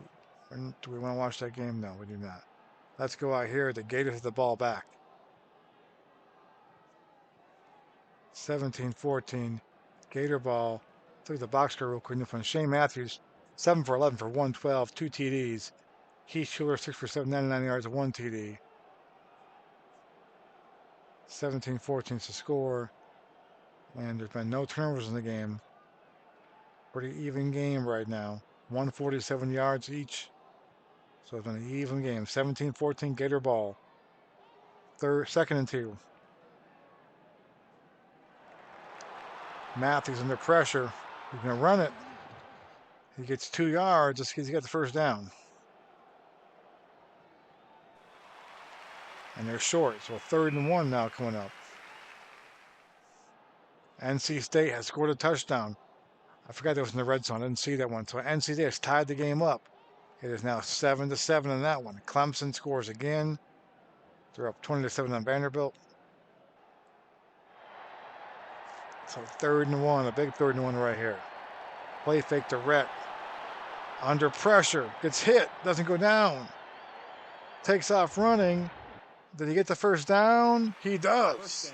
want to watch that game? No, we do not. Let's go out here. The Gators have the ball back. 17-14. Gator ball. Look at the box score real quick. From Shane Matthews, 7 for 11 for 112, 2 TDs. Keith Schuler, 6 for 7, 99 yards, 1 TD. 17-14 is the score. And there's been no turnovers in the game. Pretty even game right now. 147 yards each. So it's been an even game. 17-14 Gator ball. Second and 2. Matthews under pressure. He's going to run it. He gets 2 yards. He's got the first down. And they're short. So 3rd and 1 now coming up. NC State has scored a touchdown. I forgot that was in the red zone. I didn't see that one. So NC State has tied the game up. It is now 7-7 in that one. Clemson scores again. They're up 20-7 on Vanderbilt. So 3rd and 1, a big 3rd and 1 right here. Play fake to Rhett. Under pressure, gets hit, doesn't go down. Takes off running. Did he get the first down? He does.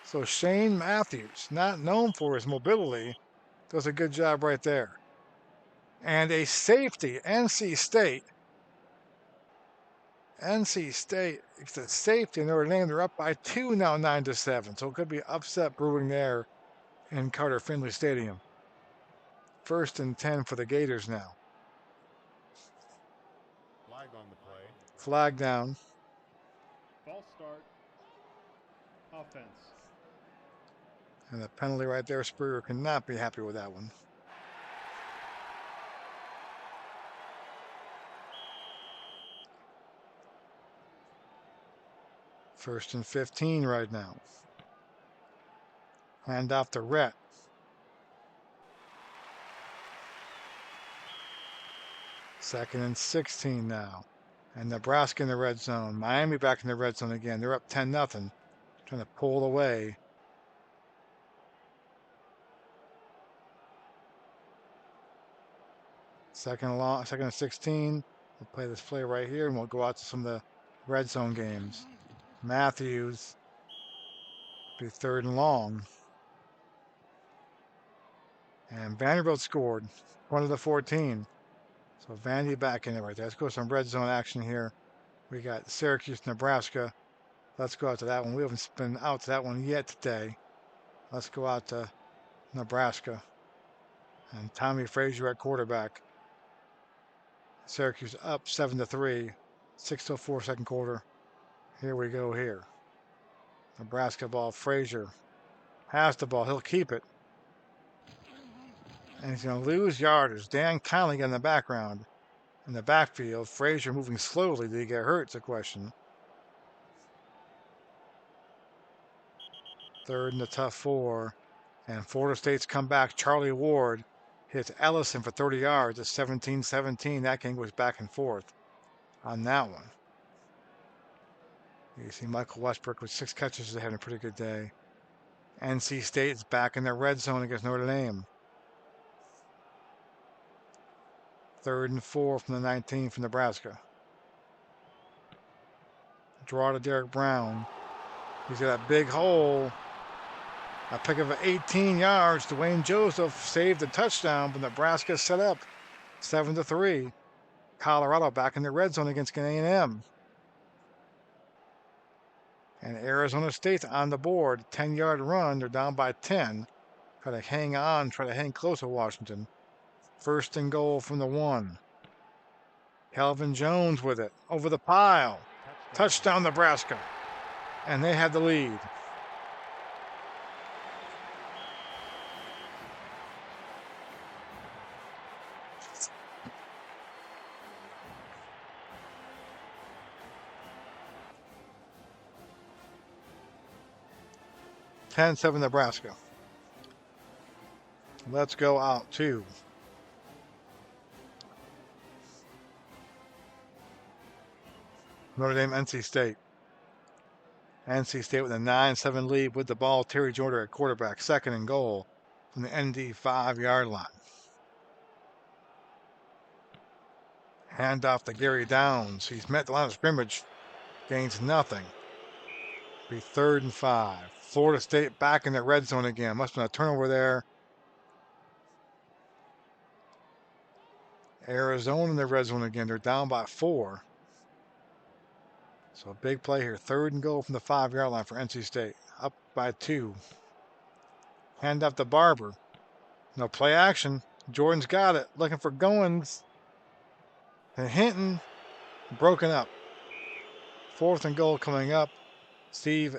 So Shane Matthews, not known for his mobility, does a good job right there. And a safety, NC State. It's a safety in Notre Dame. They're up by 2 now, 9-7. So it could be upset brewing there in Carter Finley Stadium. 1st and 10 for the Gators now. Flag on the play. Flag down. False start. Offense. And the penalty right there, Spurrier cannot be happy with that one. First and 15 right now. Hand off to Rhett. Second and 16 now. And Nebraska in the red zone. Miami back in the red zone again. They're up 10-0. Trying to pull away. Second and 16. We'll play this play right here, and we'll go out to some of the red zone games. Matthews. Be 3rd and long. And Vanderbilt scored. 20-14. So Vandy back in it right there. Let's go some red zone action here. We got Syracuse, Nebraska. Let's go out to that one. We haven't been out to that one yet today. Let's go out to Nebraska. And Tommy Frazier at quarterback. Syracuse up 7-3. 6:04 second quarter. Here we go here. Nebraska ball. Frazier has the ball. He'll keep it. And he's going to lose yardage. Dan Conley in the background. In the backfield, Frazier moving slowly. Did he get hurt? It's a question. 3rd and a tough 4. And Florida State's come back. Charlie Ward hits Ellison for 30 yards at 17-17. That game goes back and forth on that one. You see Michael Westbrook with 6 catches is having a pretty good day. NC State's back in their red zone against Notre Dame. 3rd and 4 from the 19 from Nebraska. Draw to Derek Brown. He's got a big hole. A pick of 18 yards. Dwayne Joseph saved the touchdown, but Nebraska set up 7-3. Colorado back in the red zone against A&M. And Arizona State's on the board. 10-yard run. They're down by 10. Try to hang on. Try to hang close to Washington. 1st and goal from the 1. Calvin Jones with it. Over the pile. Touchdown Nebraska. And they had the lead. (10-7) Nebraska. Let's go out to Notre Dame, NC State. NC State with a 9-7 lead with the ball. Terry Jordan at quarterback, 2nd and goal from the ND 5-yard line. Hand off to Gary Downs. He's met the line of scrimmage, gains nothing. Be 3rd and 5. Florida State back in the red zone again. Must have been a turnover there. Arizona in the red zone again. They're down by 4. So a big play here. 3rd and goal from the 5-yard line for NC State. Up by 2. Hand off to Barber. No play action. Jordan's got it. Looking for Goins. And Hinton broken up. 4th and goal coming up. Steve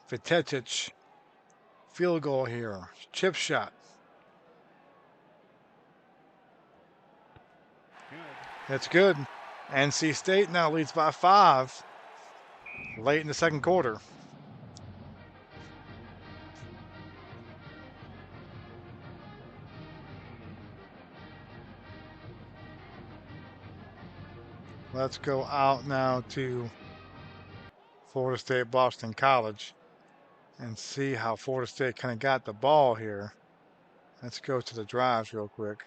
Vitechich. Field goal here. Chip shot. That's good. NC State now leads by 5 late in the 2nd quarter. Let's go out now to Florida State Boston College and see how Florida State kind of got the ball here. Let's go to the drives real quick.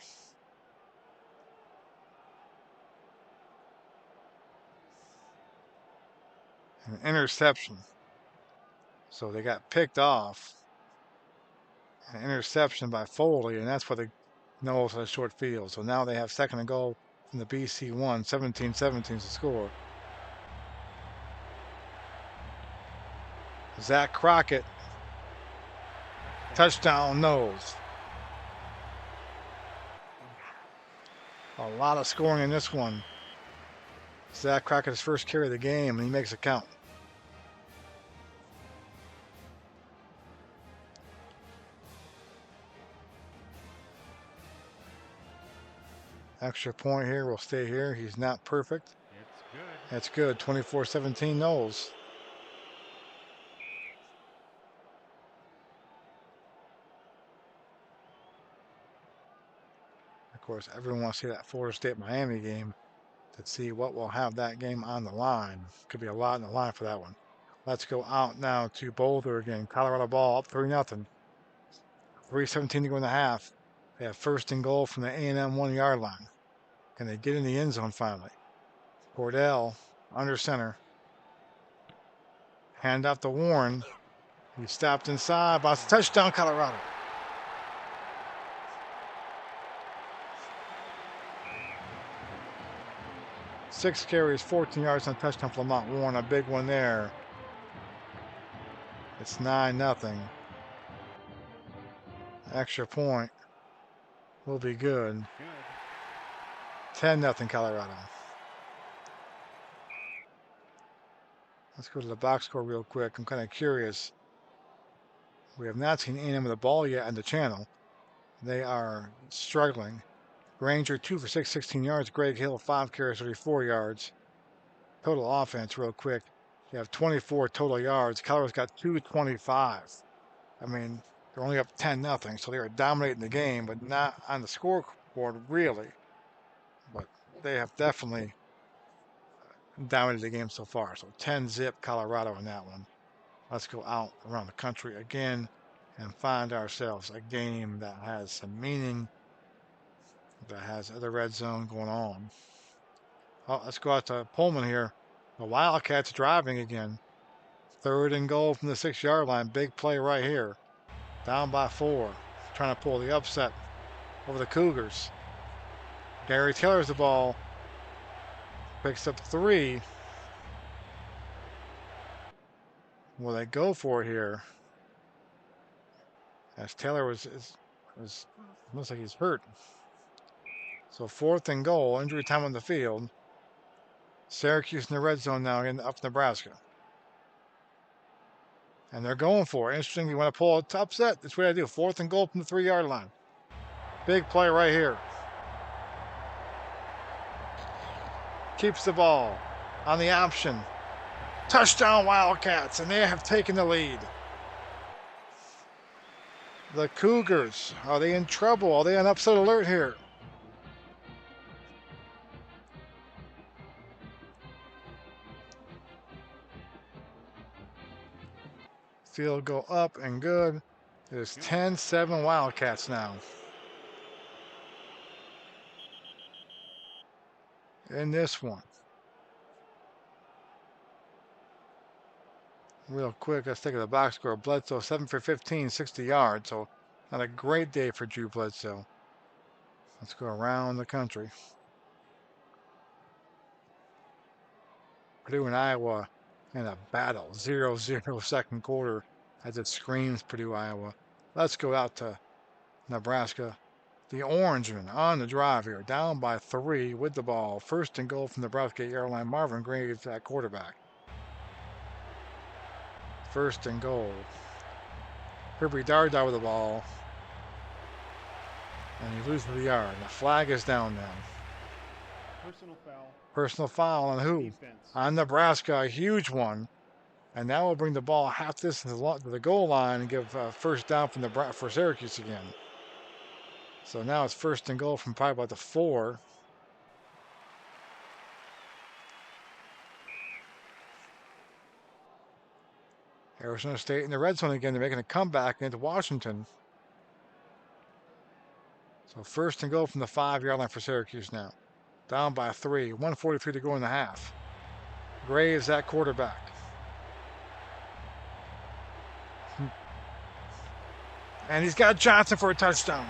An interception. So they got picked off. An interception by Foley, and that's why they know it's a short field. So now they have 2nd and goal from the BC 1. 17-17 is the score. Zach Crockett. Touchdown nose. A lot of scoring in this one. Zach Crockett's first carry of the game, and he makes it count. Extra point here will stay here. He's not perfect. It's good. That's good. 24-17 Noles. Of course, everyone wants to see that Florida State-Miami game to see what will have that game on the line. Could be a lot on the line for that one. Let's go out now to Boulder again. Colorado ball up 3-0. 3:17 to go in the half. They have 1st and goal from the A&M 1-yard line. Can they get in the end zone finally? Cordell under center. Hand off to Warren. He stopped inside. Bounce touchdown, Colorado. Six carries, 14 yards on touchdown for Lamont Warren. A big one there. It's 9-0. Extra point will be good. 10-0 Colorado. Let's go to the box score real quick. I'm kind of curious. We have not seen A&M with the ball yet on the channel. They are struggling. Granger 2 for 6, 16 yards. Greg Hill 5 carries, 34 yards. Total offense real quick. You have 24 total yards. Colorado's got 225. I mean, they're only up 10-0, so they are dominating the game, but not on the scoreboard really. But they have definitely dominated the game so far. So 10-0 Colorado in that one. Let's go out around the country again and find ourselves a game that has some meaning, that has other red zone going on. Oh, let's go out to Pullman here. The Wildcats driving again. 3rd and goal from the 6-yard line. Big play right here. Down by 4. Trying to pull the upset over the Cougars. Gary Taylor's the ball. Picks up 3. Will they go for it here? As Taylor was looks like he's hurt. So 4th and goal. Injury time on the field. Syracuse in the red zone now in up Nebraska. And they're going for it. Interesting. You want to pull a upset? That's what I do. 4th and goal from the 3-yard line. Big play right here. Keeps the ball on the option. Touchdown Wildcats, and they have taken the lead. The Cougars, are they in trouble? Are they on upset alert here? Field goal up and good. It is 10-7 Wildcats now. In this one. Real quick, let's take the box score. Bledsoe, 7 for 15, 60 yards. So not a great day for Drew Bledsoe. Let's go around the country. Purdue and Iowa in a battle. 0-0 second quarter as it screams Purdue, Iowa. Let's go out to Nebraska. The Orangemen on the drive here, down by 3 with the ball. First and goal from Nebraska airline. Marvin Graves at quarterback. First and goal. Kirby Dardar with the ball. And he loses the yard. The flag is down now. Personal foul. Personal foul on who? Defense. On Nebraska, a huge one. And now we'll bring the ball half distance to the goal line and give first down for Syracuse again. So now it's first and goal from probably about the 4. Arizona State in the red zone again. They're making a comeback into Washington. So first and goal from the 5-yard line for Syracuse now. Down by 3. 1:43 to go in the half. Graves at quarterback. And he's got Johnson for a touchdown.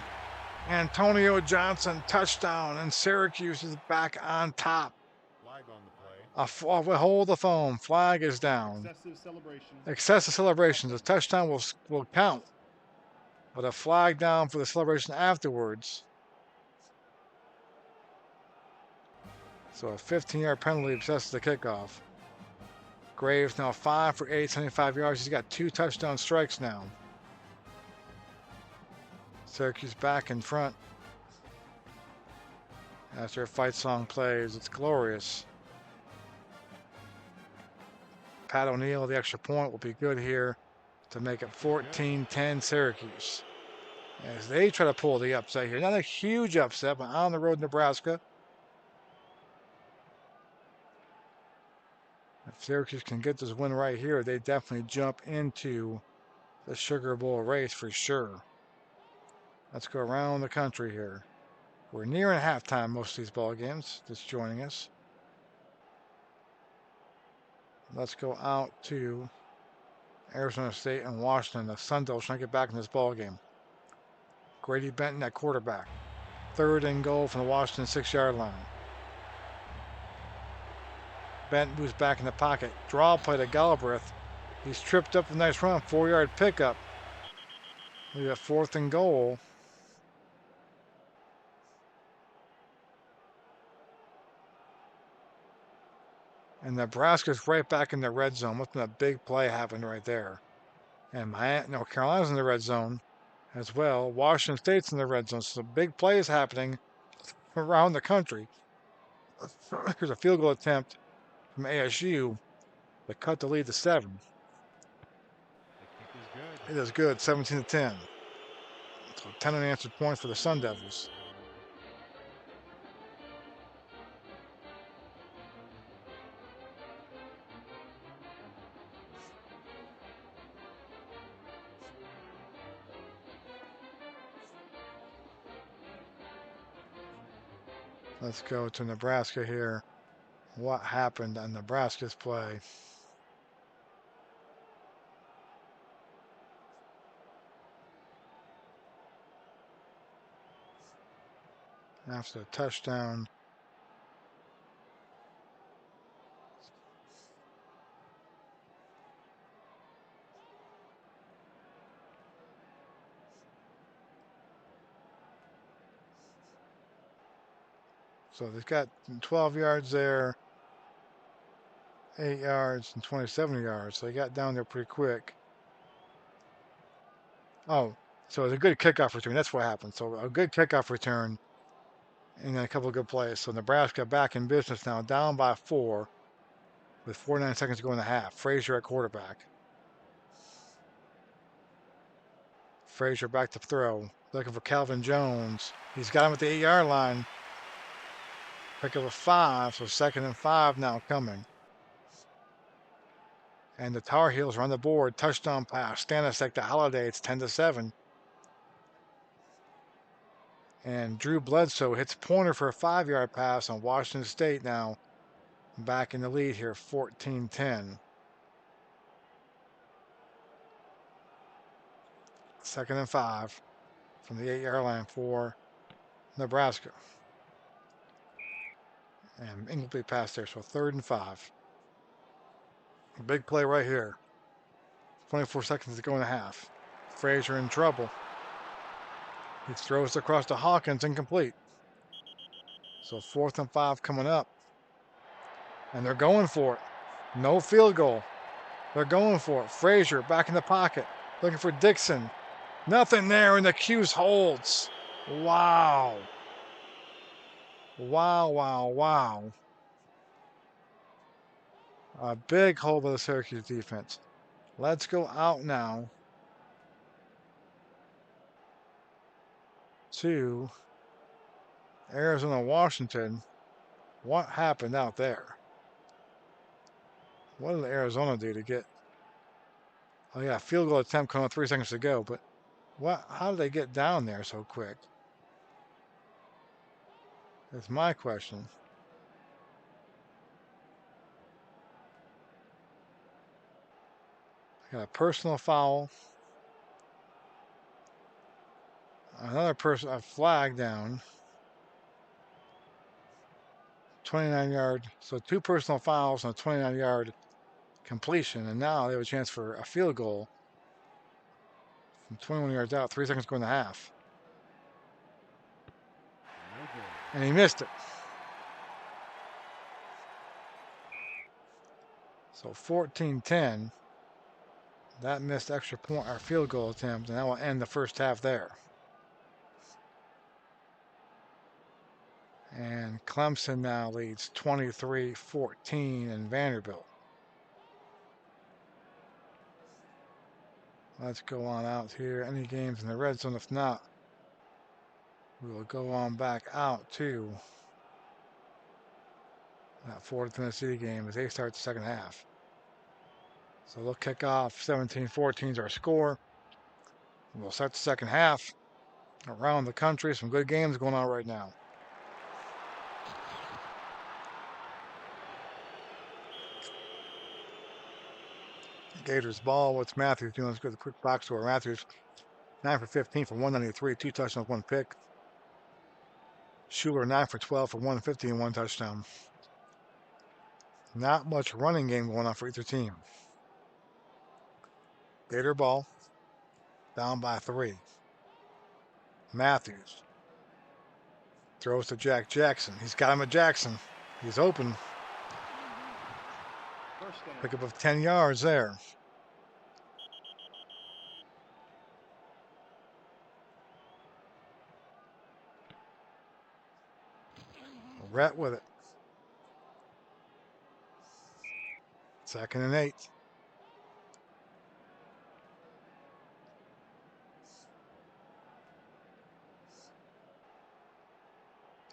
Antonio Johnson, touchdown. And Syracuse is back on top. Flag on the play. Hold the phone. Flag is down. Excessive celebrations. The touchdown will count. But a flag down for the celebration afterwards. So a 15-yard penalty obsesses the kickoff. Graves now 5 for 8, 75 yards. He's got 2 touchdown strikes now. Syracuse back in front. As their fight song plays, it's glorious. Pat O'Neill, the extra point, will be good here to make it 14-10 Syracuse. As they try to pull the upset here. Not a huge upset, but on the road in Nebraska. If Syracuse can get this win right here, they definitely jump into the Sugar Bowl race for sure. Let's go around the country here. We're nearing halftime most of these ball games. Just joining us. Let's go out to Arizona State and Washington. The Sun Devils trying to get back in this ball game. Grady Benton at quarterback. Third and goal from the Washington 6-yard line. Benton moves back in the pocket. Draw play to Galbraith. He's tripped up a nice run. 4-yard pickup. We got 4th and goal. And Nebraska's right back in the red zone. What's a big play happened right there. And Carolina's in the red zone as well. Washington State's in the red zone. So big plays happening around the country. Here's a field goal attempt from ASU to cut the lead to 7. It is good, 17-10. So 10 unanswered points for the Sun Devils. Let's go to Nebraska here. What happened on Nebraska's play? After the touchdown. So they've got 12 yards there, 8 yards, and 27 yards. So they got down there pretty quick. Oh, so it was a good kickoff return. That's what happened. So a good kickoff return and then a couple of good plays. So Nebraska back in business now, down by 4 with 49 seconds to go in the half. Frazier at quarterback. Frazier back to throw. Looking for Calvin Jones. He's got him at the 8-yard line. Pick up a 5, so 2nd and 5 now coming. And the Tar Heels are on the board. Touchdown pass. Stanisic to Holiday. It's 10-7. And Drew Bledsoe hits Pointer for a 5-yard pass on Washington State now. Back in the lead here, 14-10. Second and 5 from the 8-yard line for Nebraska. And incomplete pass there, so 3rd and 5. Big play right here. 24 seconds to go in the half. Frazier in trouble. He throws across to Hawkins, incomplete. So 4th and 5 coming up. And they're going for it. No field goal. They're going for it. Frazier back in the pocket. Looking for Dixon. Nothing there, and the Cuse holds. Wow. Wow. A big hole by the Syracuse defense. Let's go out now to Arizona, Washington. What happened out there? What did Arizona do to get? Oh yeah, field goal attempt coming 3 seconds to go. But what? How did they get down there so quick? That's my question. Got a personal foul. Another person, a flag down. 29-yard. So 2 personal fouls and a 29-yard completion. And now they have a chance for a field goal from 21 yards out. 3 seconds to go in the half. And he missed it. So 14-10. That missed extra point or field goal attempt, and that will end the first half there. And Clemson now leads 23-14 in Vanderbilt. Let's go on out here. Any games in the red zone? If not, we will go on back out to that Florida Tennessee game as they start the second half. So they'll kick off 17-14 is our score. We'll start the second half around the country. Some good games going on right now. Gators ball. What's Matthews doing? Let's go to the quick box score. Matthews 9 for 15 for 193, 2 touchdowns, 1 pick. Schuler 9 for 12 for 150 and 1 touchdown. Not much running game going on for either team. Gator ball, down by 3. Matthews throws to Jack Jackson. He's got him at Jackson. He's open. Pickup of 10 yards there. Rhett with it. 2nd and 8.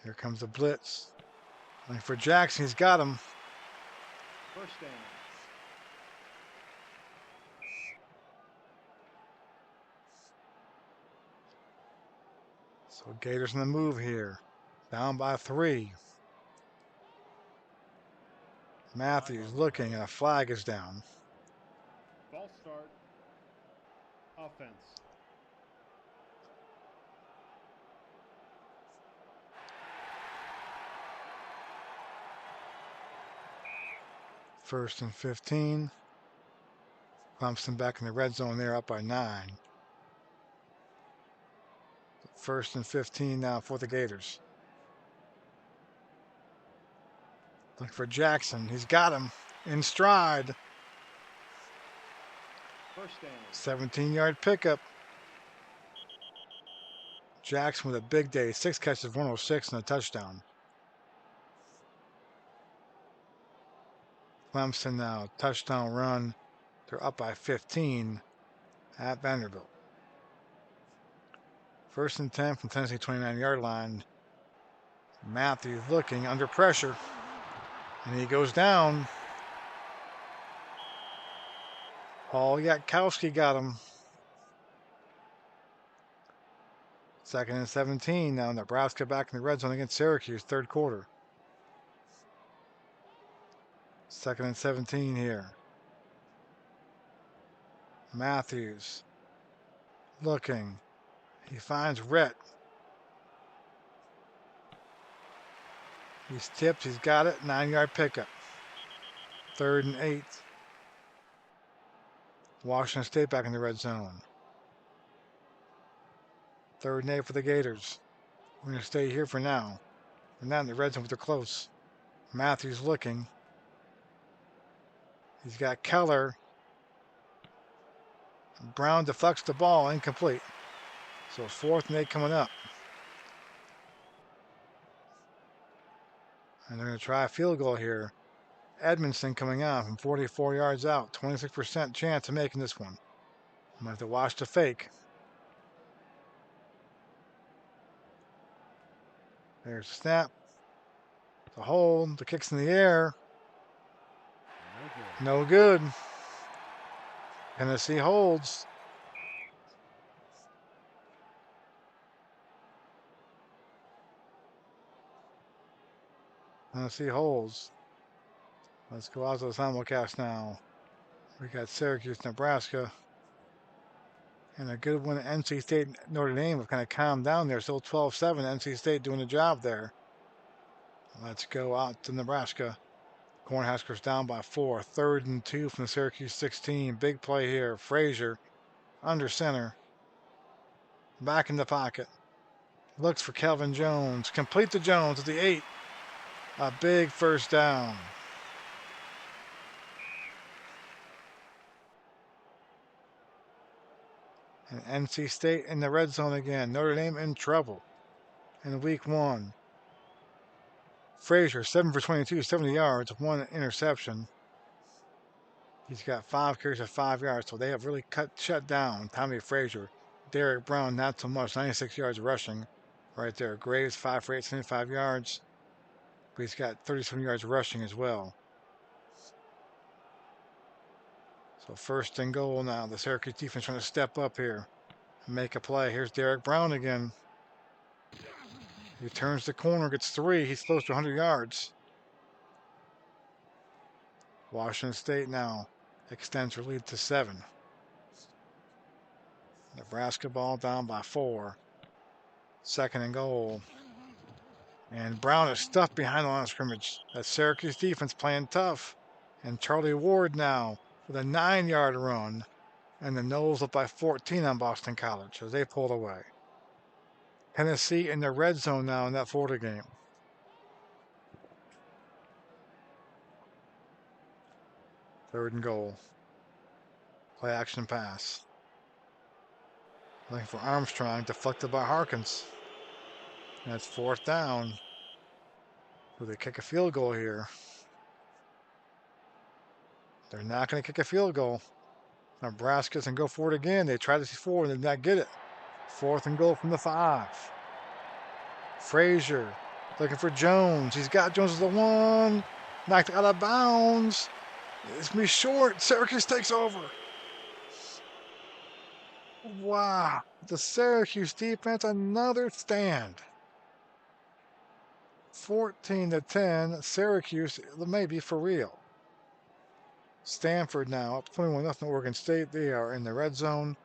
Here comes the blitz. Looking for Jackson. He's got him. First down. So Gators in the move here. Down by 3. Matthews looking, and a flag is down. False start. Offense. First and 15. Clemson back in the red zone there, up by 9. First and 15 now for the Gators. Looking for Jackson. He's got him in stride. First down. 17-yard pickup. Jackson with a big day. 6 catches, 106 and a touchdown. Clemson now, touchdown run. They're up by 15 at Vanderbilt. First and 10 from Tennessee 29-yard line. Matthews looking under pressure. And he goes down. Paul Yatkowski got him. 2nd and 17. Now Nebraska back in the red zone against Syracuse, third quarter. 2nd and 17 here. Matthews looking. He finds Rhett. He's tipped. He's got it. 9-yard pickup. 3rd and 8. Washington State back in the red zone. 3rd and 8 for the Gators. We're going to stay here for now. We're not in the red zone, but they're close. Matthews looking. He's got Keller. Brown deflects the ball, incomplete. So 4th and 8 coming up. And they're going to try a field goal here. Edmondson coming on from 44 yards out. 26% chance of making this one. Might have to watch the fake. There's the snap. The hold. The kick's in the air. No good. Tennessee holds. Tennessee holds. Let's go out to the simulcast now. We got Syracuse, Nebraska. And a good one. NC State, Notre Dame have kind of calmed down there. Still 12-7. NC State doing the job there. Let's go out to Nebraska. Cornhuskers down by 4. 3rd and 2 from the Syracuse 16. Big play here. Frazier under center. Back in the pocket. Looks for Kelvin Jones. Complete to Jones at the 8. A big first down. And NC State in the red zone again. Notre Dame in trouble in week 1. Frazier, 7 for 22, 70 yards, 1 interception. He's got 5 carries of 5 yards, so they have really shut down Tommy Frazier. Derek Brown, not so much, 96 yards rushing right there. Graves, 5 for 8, 75 yards. But he's got 37 yards rushing as well. So 1st and goal now. The Syracuse defense trying to step up here and make a play. Here's Derek Brown again. He turns the corner, gets 3. He's close to 100 yards. Washington State now extends their lead to 7. Nebraska ball down by 4. 2nd and goal. And Brown is stuffed behind the line of scrimmage. That Syracuse defense playing tough. And Charlie Ward now with a 9-yard run. And the Noles up by 14 on Boston College as they pulled away. Tennessee in the red zone now in that Florida game. 3rd and goal. Play action pass. Looking for Armstrong, deflected by Harkins. And it's 4th down. Will they kick a field goal here? They're not going to kick a field goal. Nebraska's going to go for it again. They tried this before and did not get it. 4th and goal from the 5. Frazier looking for Jones. He's got Jones as the 1. Knocked out of bounds. It's going to be short. Syracuse takes over. Wow. The Syracuse defense, another stand. 14-10. Syracuse may be for real. Stanford now up 21-0 Oregon State. They are in the red zone.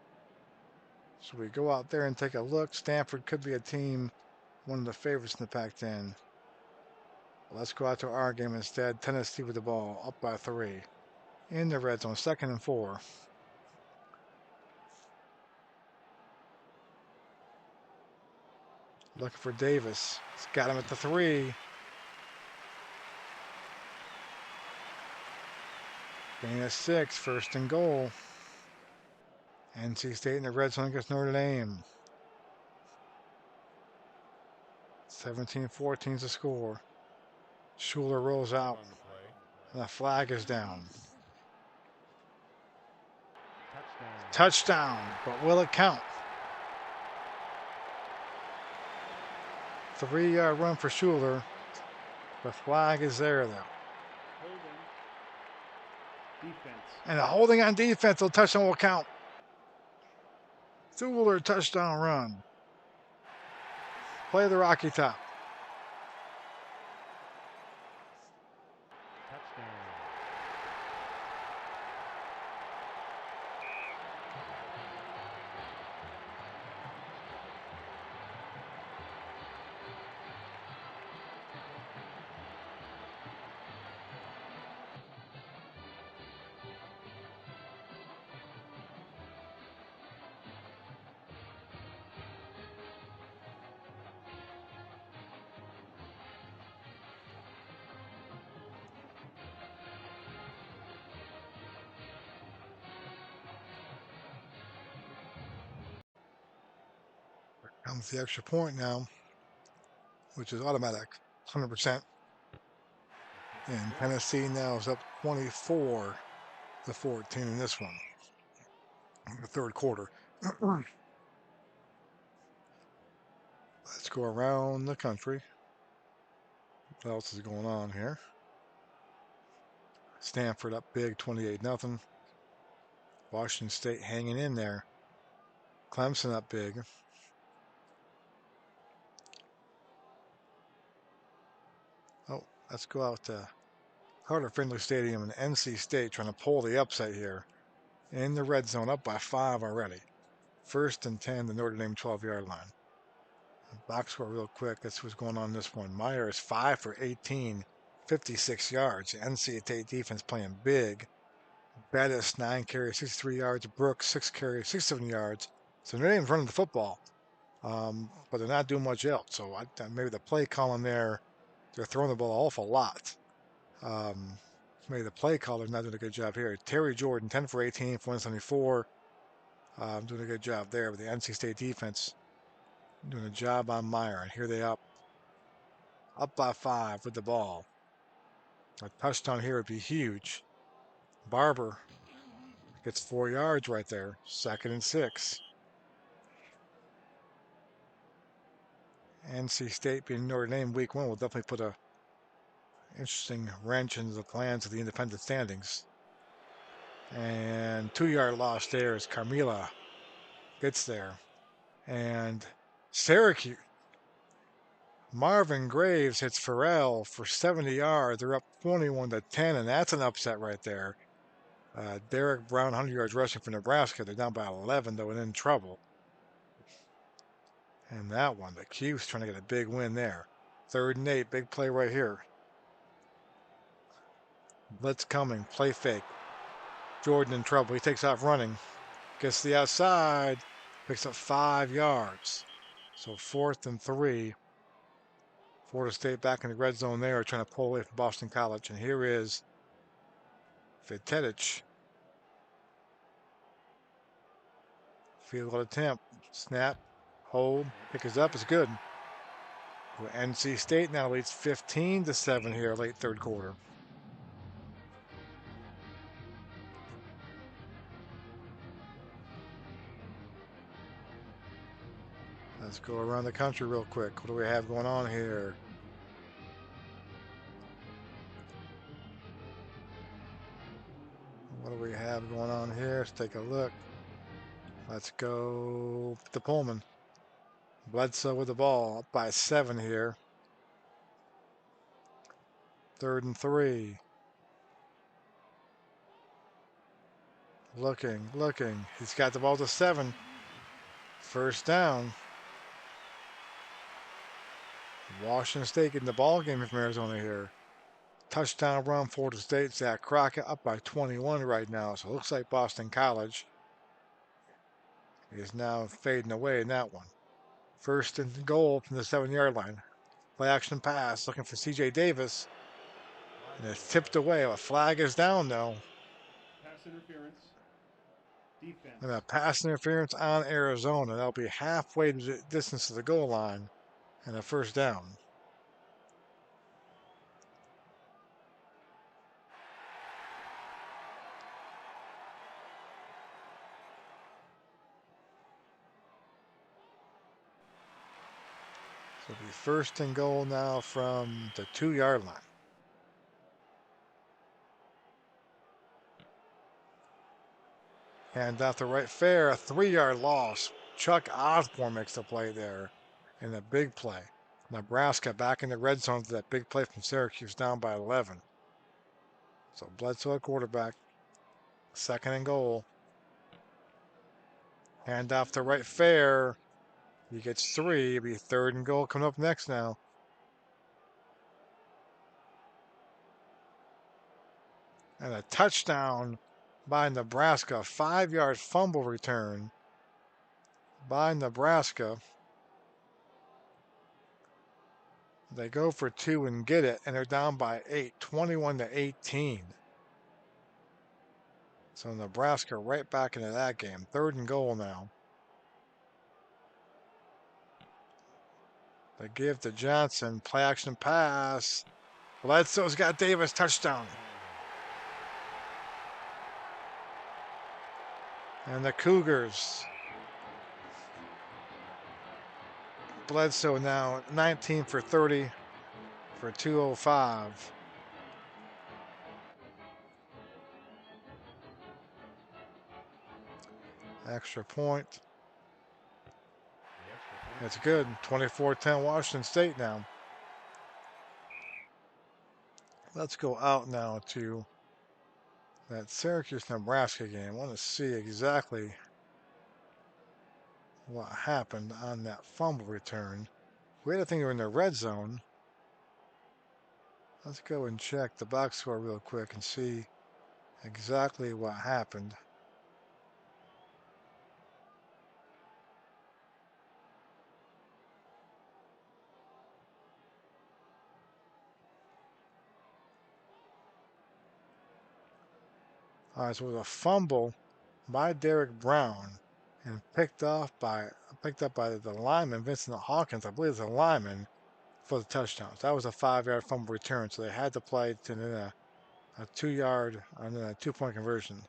So we go out there and take a look. Stanford could be a team, one of the favorites in the Pac-10. Let's go out to our game instead. Tennessee with the ball, up by 3. In the red zone, 2nd and 4. Looking for Davis. He's got him at the 3. Gain of 6, 1st and goal. NC State in the red zone against Notre Dame. 17-14 is the score. Schuler rolls out. And the flag is down. Touchdown, but will it count? 3-yard run for Schuler. The flag is there, though. Defense. And a holding on defense, the touchdown will count. Thuler touchdown run. Play the Rocky Top. Touchdown. Comes the extra point now, which is automatic, 100%. And Tennessee now is up 24-14 in this one, in the third quarter. Let's go around the country. What else is going on here? Stanford up big, 28-0. Washington State hanging in there. Clemson up big. Oh, let's go out to Carter Finley Stadium and NC State trying to pull the upset here. In the red zone, up by 5 already. 1st and 10, the Notre Dame 12-yard line. Box score real quick. That's what's going on in this one. Meyer is 5 for 18, 56 yards. NC State defense playing big. Bettis, 9 carries, 63 yards. Brooks, 6 carries, 67 yards. So Notre Dame's running the football, but they're not doing much else. So maybe the play calling there, they're throwing the ball an awful lot. Maybe the play caller's not doing a good job here. Terry Jordan, 10 for 18 for 174. Doing a good job there with the NC State defense. Doing a job on Meyer. And here they up by 5 with the ball. A touchdown here would be huge. Barber gets 4 yards right there. 2nd and 6. NC State being Notre Dame week 1 will definitely put a interesting wrench into the plans of the independent standings. And 2-yard loss there as Carmilla gets there. And Syracuse, Marvin Graves hits Farrell for 70 yards. They're up 21-10, and that's an upset right there. Derek Brown, 100 yards rushing for Nebraska. They're down by 11, though, and in trouble. And that one, the Cuse trying to get a big win there. 3rd and 8, big play right here. Blitz coming, play fake. Jordan in trouble. He takes off running. Gets to the outside, picks up 5 yards. So 4th and 3. Florida State back in the red zone there, trying to pull away from Boston College. And here is Vitetic. Field goal attempt. Snap. Hold. Pick is up. It's good. Well, NC State now leads 15-7 here, late third quarter. Let's go around the country real quick. What do we have going on here? What do we have going on here? Let's take a look. Let's go to Pullman. Bledsoe with the ball, up by 7 here. 3rd and 3. Looking. He's got the ball to 7. 1st down. Washington State getting the ball game from Arizona here. Touchdown run, Florida State. Zach Crockett up by 21 right now. So it looks like Boston College is now fading away in that one. 1st and goal from the 7-yard line. Play action pass, looking for C.J. Davis. And it's tipped away. A flag is down, though. Pass interference. Defense. And a pass interference on Arizona. That'll be halfway the distance to the goal line. And a 1st down. So it'll be 1st and goal now from the 2-yard line. And off the right fair, a 3-yard loss. Chuck Osborne makes the play there in a big play. Nebraska back in the red zone for that big play from Syracuse, down by 11. So Bledsoe at quarterback. 2nd and goal. Hand off the right fair. He gets 3. It'll be 3rd and goal coming up next now. And a touchdown by Nebraska. 5-yard fumble return by Nebraska. They go for 2 and get it, and they're down by 8, 21-18. So Nebraska right back into that game. 3rd and goal now. They give to Johnson. Play action pass. Bledsoe's got Davis. Touchdown. And the Cougars. Bledsoe now 19 for 30 for 205. Extra point. That's good. 24-10 Washington State now. Let's go out now to that Syracuse-Nebraska game. I want to see exactly what happened on that fumble return. We had a thing in the red zone. Let's go and check the box score real quick and see exactly what happened. All right, so it was a fumble by Derek Brown and picked up by the lineman, Vincent Hawkins. I believe it's a lineman for the touchdown. So that was a 5-yard fumble return. So they had to play to a 2-yard and then a 2-point conversion.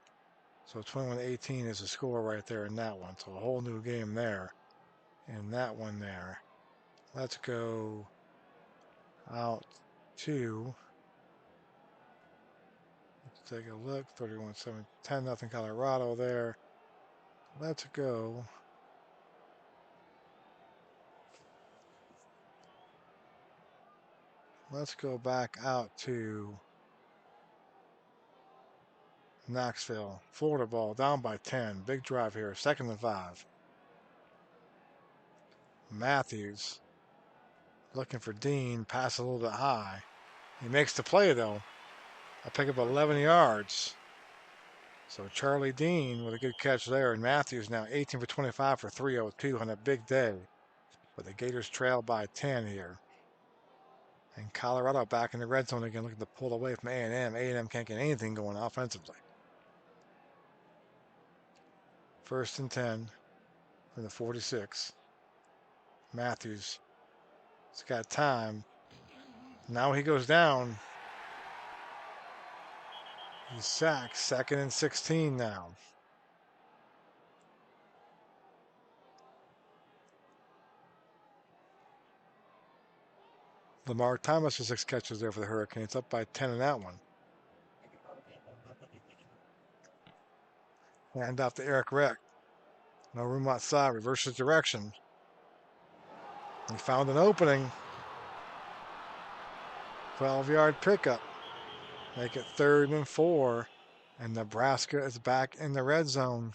So 21-18 is the score right there in that one. So a whole new game there in that one there. Let's go out to, let's take a look. 31-7, 10-0 Colorado there. Let's go. Let's go back out to Knoxville. Florida ball down by 10. Big drive here. 2nd and 5. Matthews looking for Dean. Pass a little bit high. He makes the play though. I pick up 11 yards. So Charlie Dean with a good catch there. And Matthews now 18 for 25 for 302 on a big day. But the Gators trail by 10 here. And Colorado back in the red zone again, looking to pull away from A&M. A&M can't get anything going offensively. 1st and 10 from the 46. Matthews has got time. Now he goes down. He's sacked. 2nd and 16 now. Lamar Thomas with 6 catches there for the Hurricanes. Up by 10 in that one. Hand off to Eric Reck. No room outside. Reverses direction. He found an opening. 12-yard pickup. Make it 3rd and 4. And Nebraska is back in the red zone.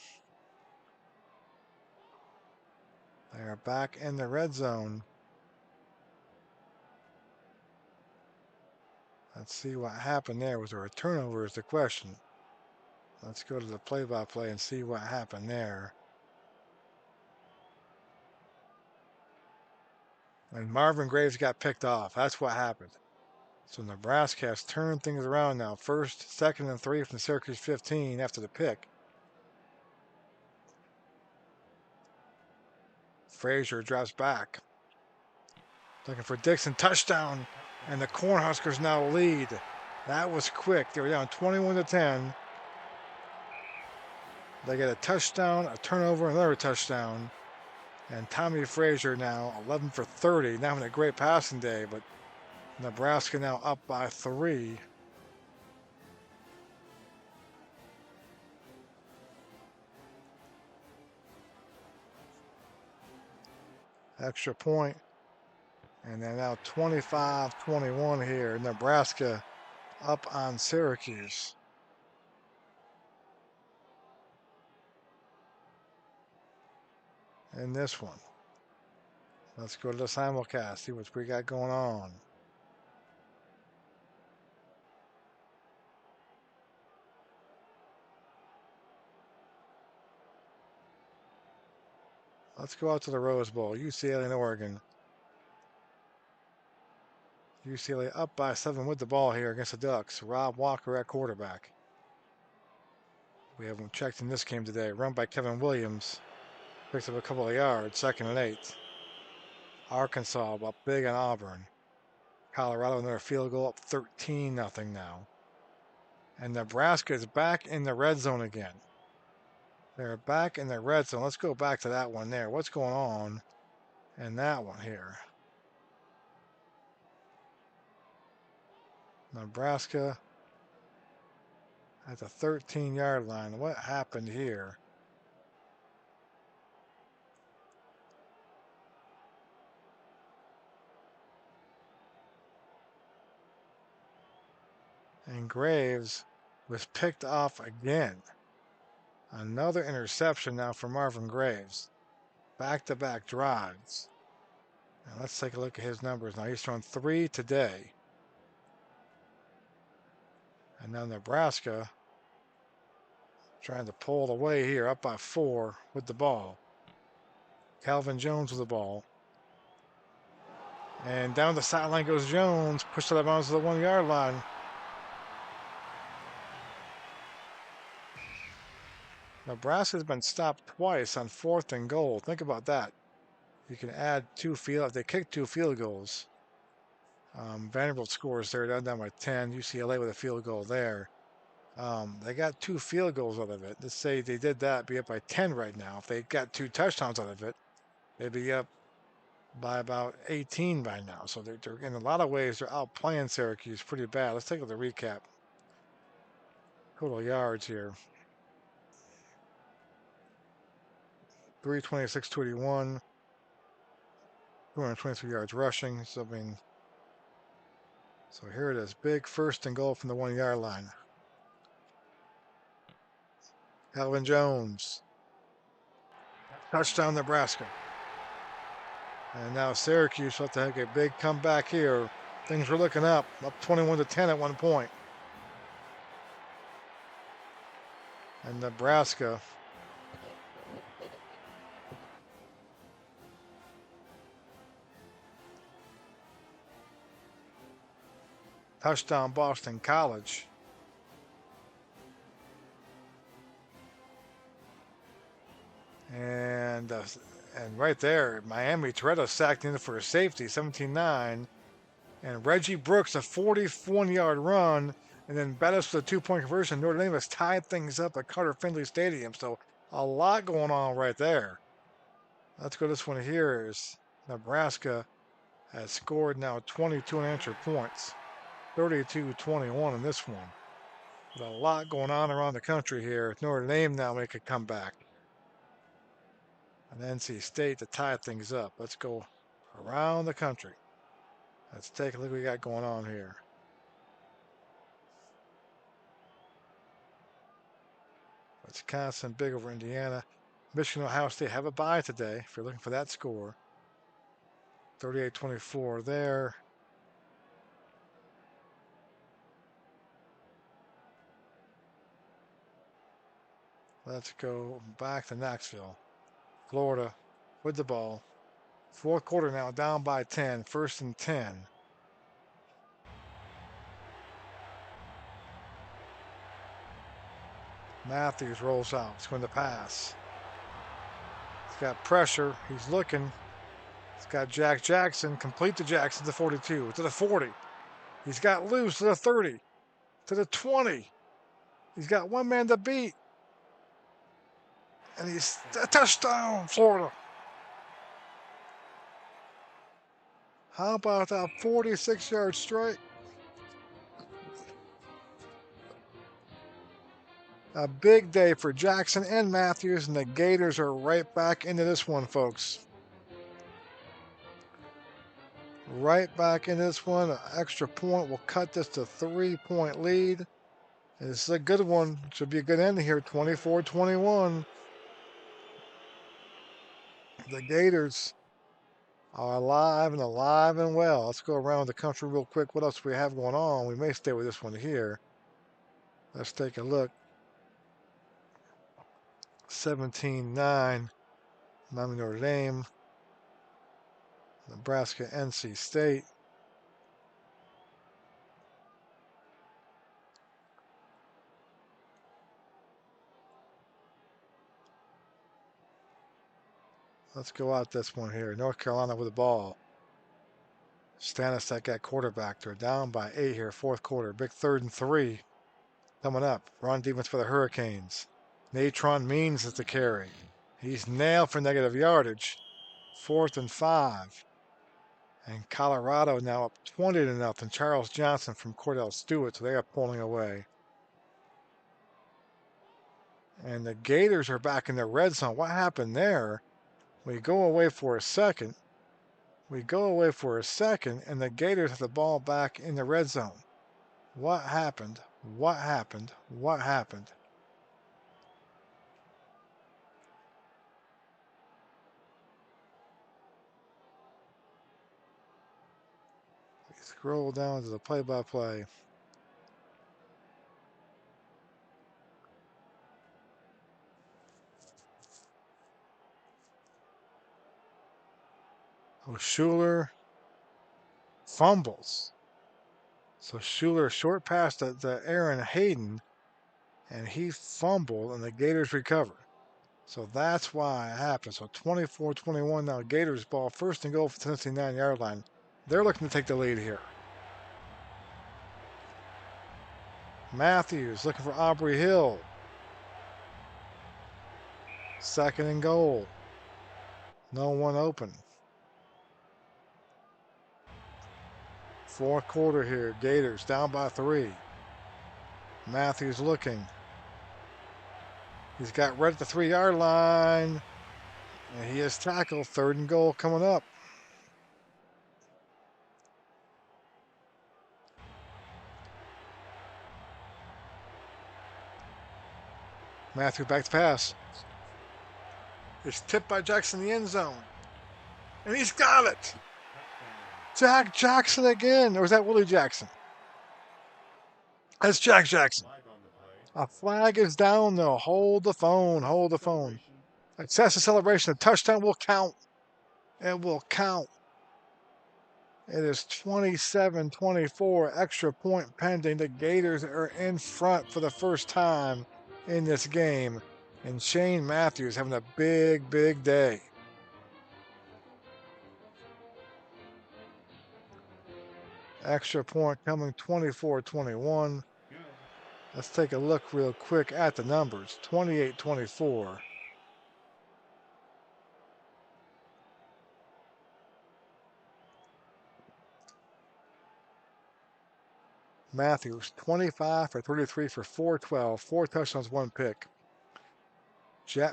They are back in the red zone. Let's see what happened there. Was there a turnover is the question. Let's go to the play-by-play and see what happened there. And Marvin Graves got picked off. That's what happened. So Nebraska has turned things around now. 1st, 2nd, and 3 from the Syracuse 15 after the pick. Frazier drops back. Looking for Dixon. Touchdown. And the Cornhuskers now lead. That was quick. They were down 21-10. They get a touchdown, a turnover, another touchdown. And Tommy Frazier now 11 for 30. Not having a great passing day, but Nebraska now up by 3. Extra point. And they're now 25-21 here. Nebraska up on Syracuse. In this one. Let's go to the simulcast, see what we got going on. Let's go out to the Rose Bowl, UCLA and Oregon. UCLA up by 7 with the ball here against the Ducks. Rob Walker at quarterback. We haven't checked in this game today. Run by Kevin Williams. Picks up a couple of yards, 2nd and 8. Arkansas up big on Auburn. Colorado another field goal up 13-0 now. And Nebraska is back in the red zone again. They're back in the red zone. Let's go back to that one there. What's going on in that one here? Nebraska at the 13-yard line. What happened here? And Graves was picked off again. Another interception now for Marvin Graves. Back-to-back drives. Now let's take a look at his numbers. Now he's thrown 3 today. And now Nebraska trying to pull away here, up by 4 with the ball. Calvin Jones with the ball. And down the sideline goes Jones, pushed out of bounds to the 1-yard line. Nebraska's been stopped twice on 4th and goal. Think about that. You can add 2 field. They kicked 2 field goals. Vanderbilt scores there, down by 10. UCLA with a field goal there. They got 2 field goals out of it. Let's say they did that, be up by 10 right now. If they got 2 touchdowns out of it, they'd be up by about 18 by now. So they're in a lot of ways, they're outplaying Syracuse pretty bad. Let's take a look at the recap. Total yards here. 326 to 81. 223 yards rushing. So, so here it is. Big 1st and goal from the 1-yard line. Calvin Jones. Touchdown, Nebraska. And now Syracuse will have to have a big comeback here. Things were looking up 21 to 10 at one point. And Nebraska touchdown Boston College. And right there, Miami, Toretto sacked in for a safety, 17-9. And Reggie Brooks, a 41-yard run. And then Bettis with a 2-point conversion. Notre Dame has tied things up at Carter Finley Stadium. So a lot going on right there. Let's go this one here. Is Nebraska has scored now 22 unanswered points. 32-21 in this one. With a lot going on around the country here. Notre Dame now make a comeback. And NC State to tie things up. Let's go around the country. Let's take a look what we got going on here. Wisconsin, big over Indiana. Michigan, Ohio State have a bye today if you're looking for that score. 38-24 there. Let's go back to Knoxville. Florida with the ball. 4th quarter now, down by 10. 1st and 10. Matthews rolls out. He's going to pass. He's got pressure. He's looking. He's got Jack Jackson. Complete to Jackson to 42. To the 40. He's got loose to the 30. To the 20. He's got one man to beat. And he's a touchdown, Florida. How about that 46-yard strike? A big day for Jackson and Matthews, and the Gators are right back into this one, folks. right back in this one. An extra point will cut this to 3-point lead. This is a good one. Should be a good end here. 24-21. The Gators are alive and well. Let's go around the country real quick. What else we have going on? We may stay with this one here. Let's take a look. 17-9. Miami Notre Dame. Nebraska, NC State. Let's go out this one here. North Carolina with the ball. Stanisic at quarterback. They're down by 8 here, fourth quarter. Big 3rd and 3 coming up. Run defense for the Hurricanes. Natron Means is the carry. He's nailed for negative yardage. 4th and 5. And Colorado now up 20-0. Charles Johnson from Cordell Stewart, so they are pulling away. And the Gators are back in the red zone. What happened there? We go away for a second. And the Gators have the ball back in the red zone. What happened? What happened? What happened? We scroll down to the play-by-play. Schuler fumbles. So Schuler short pass to Aaron Hayden, and he fumbled, and the Gators recover. So that's why it happened. So 24-21 now, Gators ball, first and goal for Tennessee 9-yard line. They're looking to take the lead here. Matthews looking for Aubrey Hill. 2nd and goal. No one open. 4th quarter here. Gators down by 3. Matthews looking. He's got red at the 3-yard line. And he is tackled. 3rd and goal coming up. Matthews back to pass. It's tipped by Jackson in the end zone. And he's got it. Jack Jackson again. Or was that Willie Jackson? That's Jack Jackson. A flag is down, though. Hold the phone. Hold the phone. Excessive celebration. A touchdown will count. It will count. It is 27-24. Extra point pending. The Gators are in front for the first time in this game. And Shane Matthews having a big, big day. Extra point coming 24-21. Let's take a look real quick at the numbers. 28-24. Matthews, 25 for 33 for 412, 4 touchdowns, 1 pick.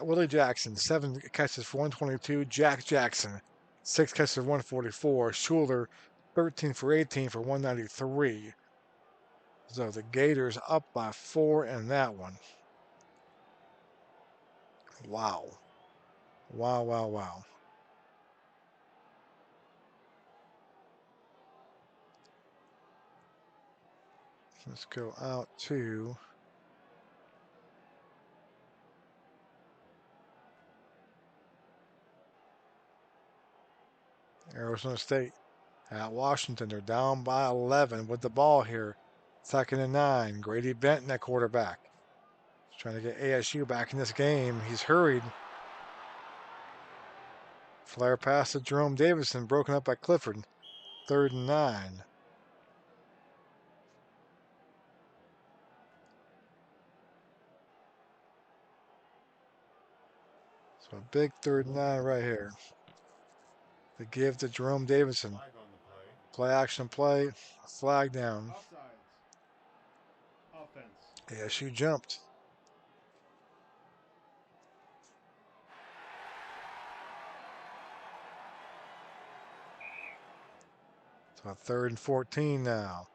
Willie Jackson, 7 catches for 122. Jack Jackson, 6 catches for 144. Schuler, 13 for 18 for 193. So the Gators up by 4 in that one. Wow. Wow, wow, wow. Let's go out to Arizona State at Washington. They're down by 11 with the ball here. 2nd and 9. Grady Benton at quarterback. He's trying to get ASU back in this game. He's hurried. Flare pass to Jerome Davison, broken up by Clifford. 3rd and 9. So a big 3rd and 9 right here. The give to Jerome Davison. Play action play. Flag down. ASU jumped. So 3rd and 14 now.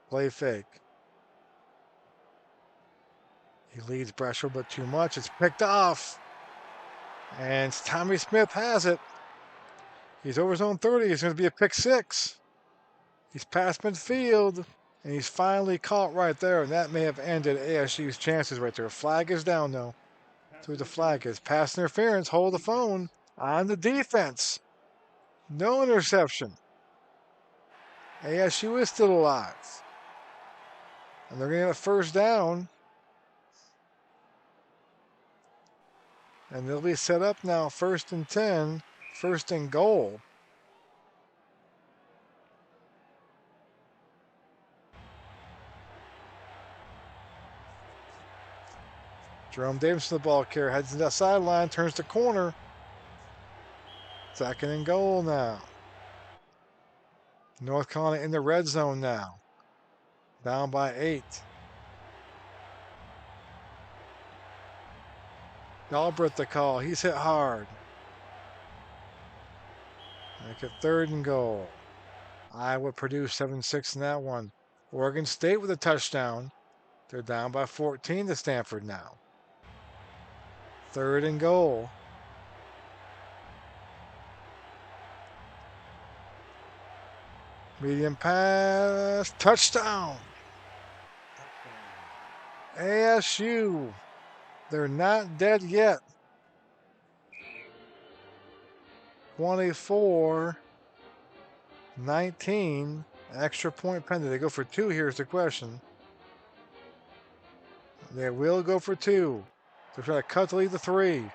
Play fake. He leads Bradshaw, but too much. It's picked off. And Tommy Smith has it. He's over his own 30. It's going to be a pick 6. He's past midfield. And he's finally caught right there. And that may have ended ASU's chances right there. Flag is down, though. Pass So the interference. flag is pass interference. Hold the phone on the defense. No interception. ASU is still alive. And they're going to get a first down. And they'll be set up now, 1st and 10, 1st and goal. Jerome Davidson, the ball carrier, heads to the sideline, turns the corner. 2nd and goal now. North Carolina in the red zone now. Down by 8. Galbraith the call. He's hit hard. Make it 3rd and goal. Iowa Purdue 7-6 in that one. Oregon State with a touchdown. They're down by 14 to Stanford now. 3rd and goal. Medium pass. Touchdown. ASU. They're not dead yet. 24-19. Extra point pending. They go for 2. Here's the question. They will go for 2. They're trying to cut the lead to 3.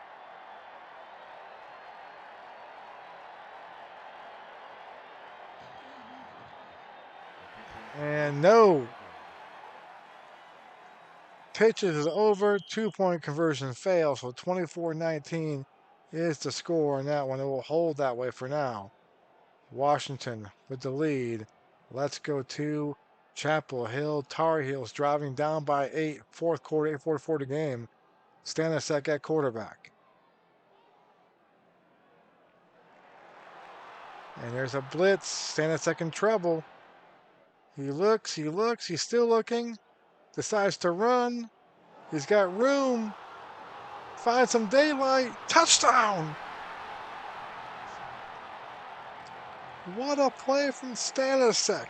And no. Pitches is over. 2-point conversion fails. So 24-19 is the score in that one. It will hold that way for now. Washington with the lead. Let's go to Chapel Hill. Tar Heels driving down by 8. 4th quarter, 8:44 the game. Stanisiak at quarterback. And there's a blitz. Stanisiak in trouble. He looks, he's still looking. Decides to run. He's got room. Finds some daylight. Touchdown! What a play from Stanisiak.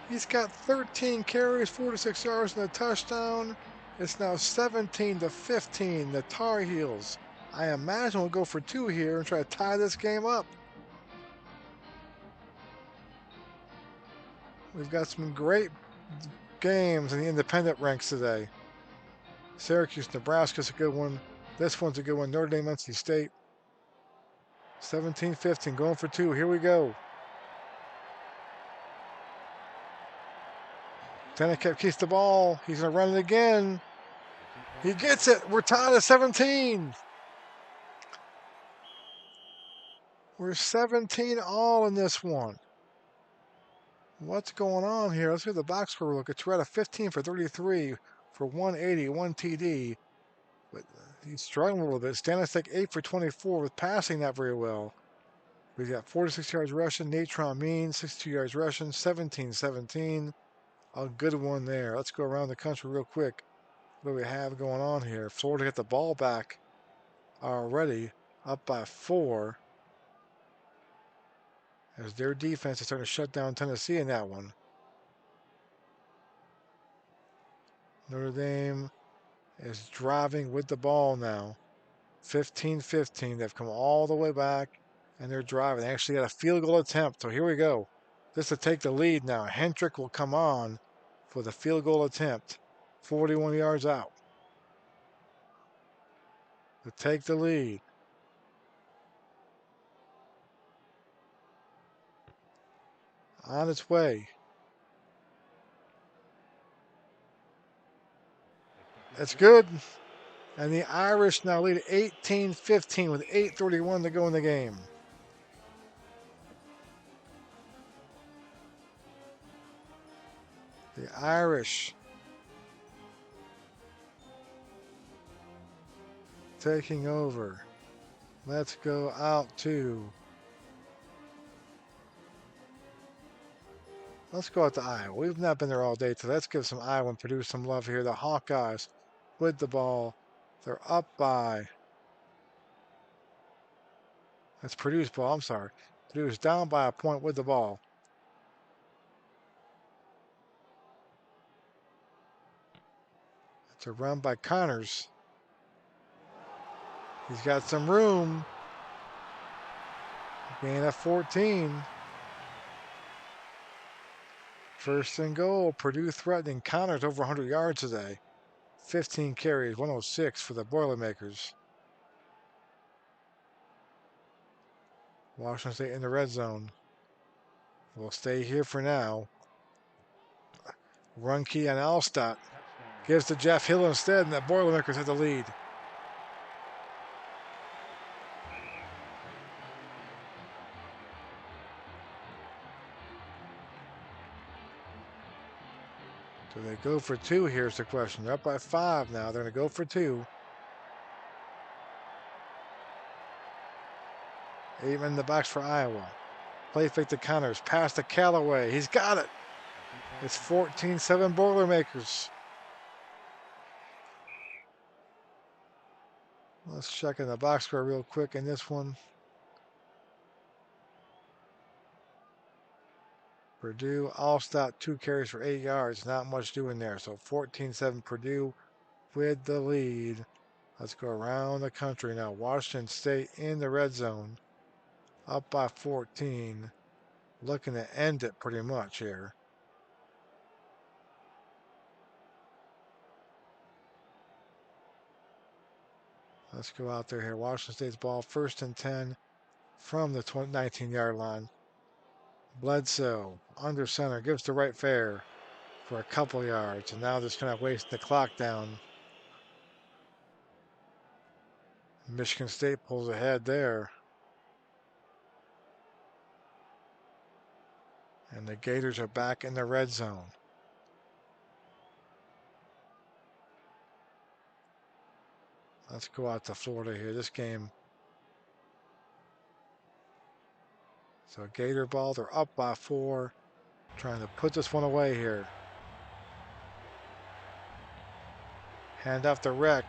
He's got 13 carries, 46 yards, and a touchdown. It's now 17-15. The Tar Heels, I imagine, will go for 2 here and try to tie this game up. We've got some great games in the independent ranks today. Syracuse, Nebraska's a good one. This one's a good one. Notre Dame, NC State. 17-15, going for 2. Here we go. Stanisiak keeps the ball. He's going to run it again. He gets it. We're tied at 17. We're 17 all in this one. What's going on here? Let's see the box score look. It's right at 15 for 33 for 180, 1 TD. But he's struggling a little bit. Stanisiak 8 for 24 with passing not very well. We've got 46 yards rushing. Natron Mean, 62 yards rushing, 17-17. A good one there. Let's go around the country real quick. What do we have going on here? Florida got the ball back already, up by 4. As their defense is starting to shut down Tennessee in that one. Notre Dame is driving with the ball now. 15-15. They've come all the way back, and they're driving. They actually got a field goal attempt. So here we go. This to take the lead now. Hendrick will come on for the field goal attempt. 41 yards out. To take the lead. On its way. That's good. And the Irish now lead 18-15 with 8:31 to go in the game. The Irish taking over. Let's go out to Let's go out to Iowa. We've not been there all day, so let's give some Iowa and Purdue some love here. The Hawkeyes with the ball. They're up by. That's Purdue's ball. I'm sorry. Purdue's down by a point with the ball. It's a run by Connors. He's got some room. Gain of 14. First and goal. Purdue threatening. Connors over 100 yards today. 15 carries, 106 for the Boilermakers. Washington State in the red zone. We'll stay here for now. Run key on Alstott. Gives to Jeff Hill instead, and the Boilermakers have the lead. Do they go for two? Here's the question. They're up by 5 now. They're going to go for 2. 8 men in the box for Iowa. Play fake to Connors. Pass to Callaway. He's got it. It's 14-7 Boilermakers. Let's check in the box score real quick in this one. Purdue, Alstott, 2 carries for 8 yards. Not much doing there. So 14-7 Purdue with the lead. Let's go around the country now. Washington State in the red zone. Up by 14. Looking to end it pretty much here. Let's go out there here. Washington State's ball, 1st and 10 from the 19-yard line. Bledsoe, under center, gives to Wright Fair for a couple yards. And now just kind of wasting the clock down. Michigan State pulls ahead there. And the Gators are back in the red zone. Let's go out to Florida here. This game. So Gator ball, they're up by 4. Trying to put this one away here. Hand off the Wreck.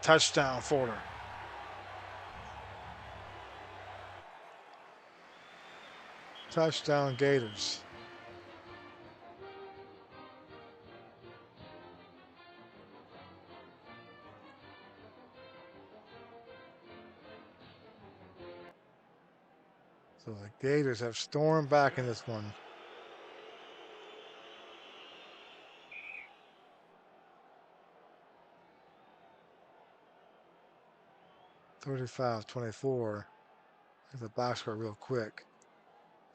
Touchdown, Florida. Touchdown, Gators. So the Gators have stormed back in this one. (35-24). Here's the box score real quick.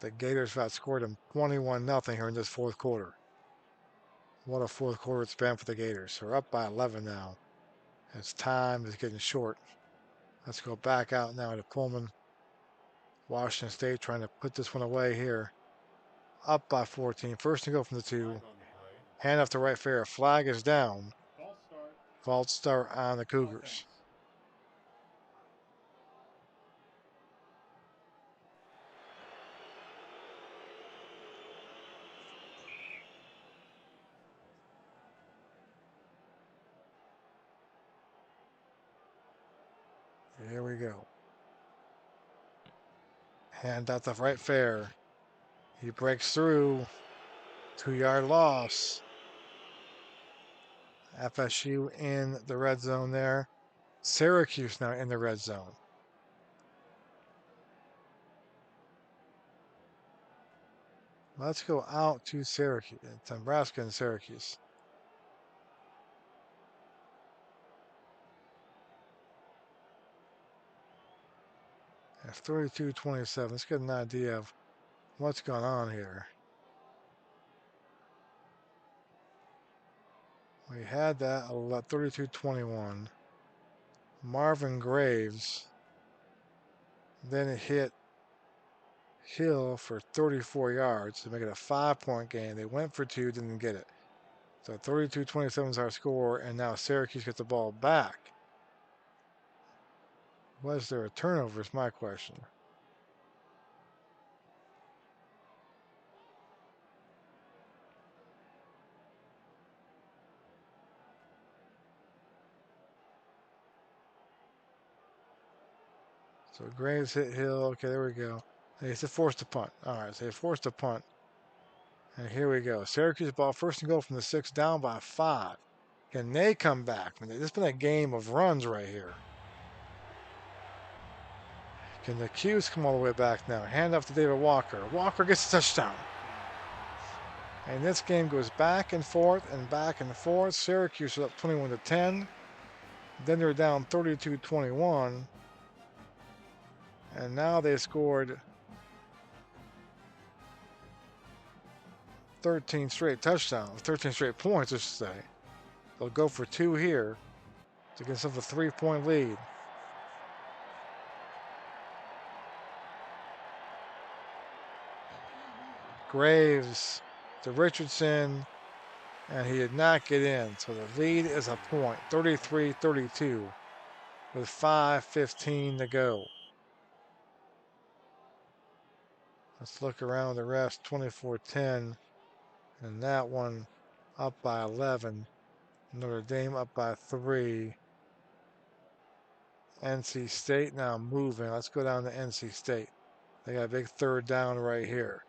The Gators have outscored them 21-0 here in this 4th quarter. What a 4th quarter it's been for the Gators. They're up by 11 now. As time is getting short. Let's go back out now to Pullman. Washington State trying to put this one away here. Up by 14. First and go from the 2. Hand off to Wright Fair. Flag is down. False start on the Cougars. Here we go. Hand out to Wright Fair. He breaks through. 2-yard loss. FSU in the red zone there. Syracuse now in the red zone. Let's go out to Syracuse. It's Nebraska and Syracuse. At 32-27. Let's get an idea of what's going on here. We had that 32-21. Marvin Graves. Then it hit Hill for 34 yards to make it a 5-point game. They went for 2, didn't get it. So 32-27 is our score, and now Syracuse gets the ball back. Was there a turnover is my question. So Graves hit Hill. Okay, there we go. They forced a punt. All right, so they forced a punt. And here we go. Syracuse ball first and goal from the 6, down by 5. Can they come back? I mean, this has been a game of runs right here. Can the Qs come all the way back now? Hand off to David Walker. Walker gets a touchdown. And this game goes back and forth and back and forth. Syracuse is up 21-10. Then they're down 32-21. And now they scored 13 straight touchdowns, 13 straight points, I should say. They'll go for 2 here to get themselves a 3-point lead. Graves to Richardson, and he did not get in. So the lead is a point, 33-32, with 5:15 to go. Let's look around the rest, 24-10, and that one up by 11. Notre Dame up by 3. NC State now moving. Let's go down to NC State. They got a big third down right here.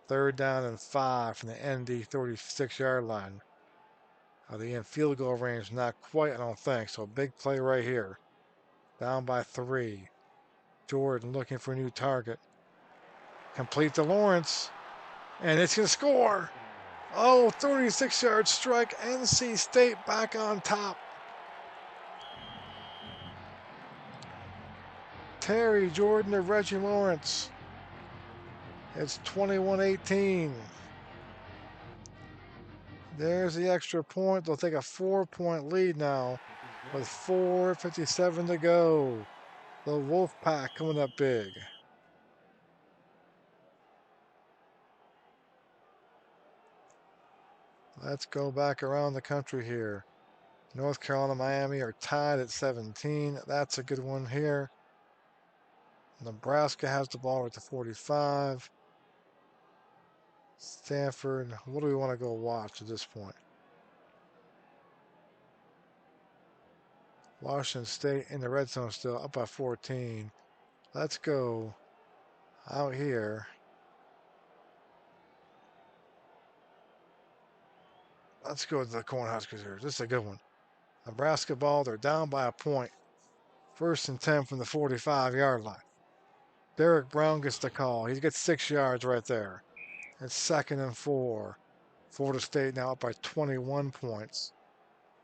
3rd down and 5 from the ND 36-yard line. The end field goal range, not quite, I don't think. So big play right here. Down by 3. Jordan looking for a new target. Complete to Lawrence. And it's going to score. Oh, 36-yard strike. NC State back on top. Terry Jordan to Reggie Lawrence. It's 21-18. There's the extra point. They'll take a 4-point lead now with 4:57 to go. The Wolfpack coming up big. Let's go back around the country here. North Carolina, Miami are tied at 17. That's a good one here. Nebraska has the ball at the 45. Stanford, what do we want to go watch at this point? Washington State in the red zone still, up by 14. Let's go out here. Let's go to the Cornhuskers here. This is a good one. Nebraska ball, they're down by a point. 1st and 10 from the 45-yard line. Derek Brown gets the call. He gets 6 yards right there. It's 2nd and 4. Florida State now up by 21 points.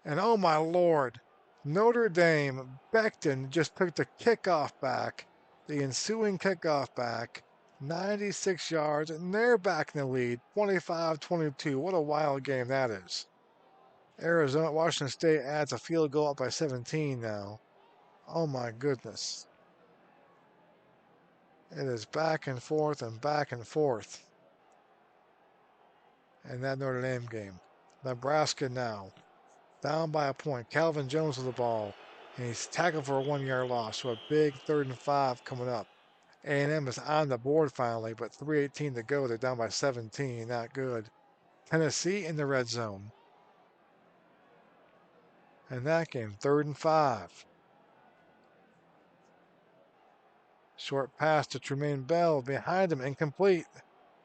And oh my Lord, Notre Dame, Becton just took the kickoff back, the ensuing kickoff back, 96 yards, and they're back in the lead, 25-22. What a wild game that is. Arizona, Washington State adds a field goal up by 17 now. Oh my goodness. It is back and forth and back and forth in that Notre Dame game. Nebraska now down by a point. Calvin Jones with the ball, and he's tackled for a 1-yard loss. So a big 3rd and 5 coming up. A&M is on the board finally, but 3:18 to go. They're down by 17. Not good. Tennessee in the red zone. In that game, 3rd and 5. Short pass to Tremaine Bell behind him, incomplete.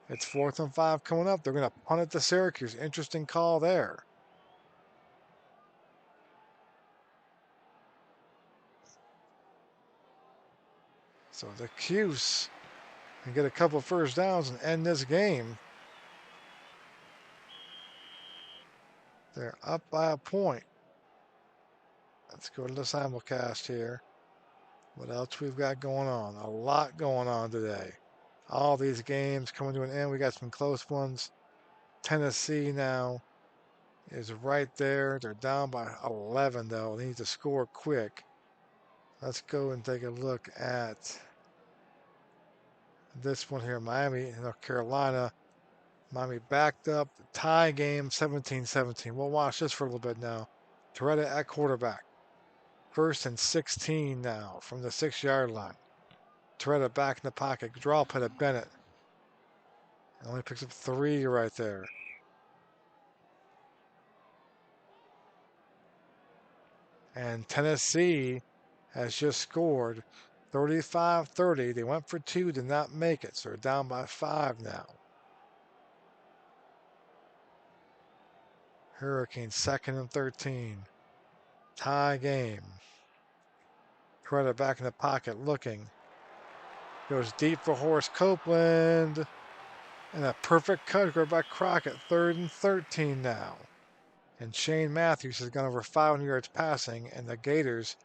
It's 4th and 5 coming up. They're going to punt it to Syracuse. Interesting call there. So the Cuse can get a couple of 1st downs and end this game. They're up by a point. Let's go to the simulcast here. What else we've got going on? A lot going on today. All these games coming to an end. We got some close ones. Tennessee now is right there. They're down by 11, though. They need to score quick. Let's go and take a look at this one here. Miami, North Carolina. Miami backed up. Tie game, 17-17. We'll watch this for a little bit now. Toretta at quarterback. 1st and 16 now from the 6-yard line. Toretta back in the pocket. Draw play to Bennett. Only picks up 3 right there. And Tennessee has just scored 35-30. They went for 2, did not make it, so they're down by 5 now. Hurricanes 2nd and 13. Tie game. Crowder back in the pocket looking. Goes deep for Horace Copeland. And a perfect cut by Crockett. 3rd and 13 now. And Shane Matthews has gone over 500 yards passing, and the Gators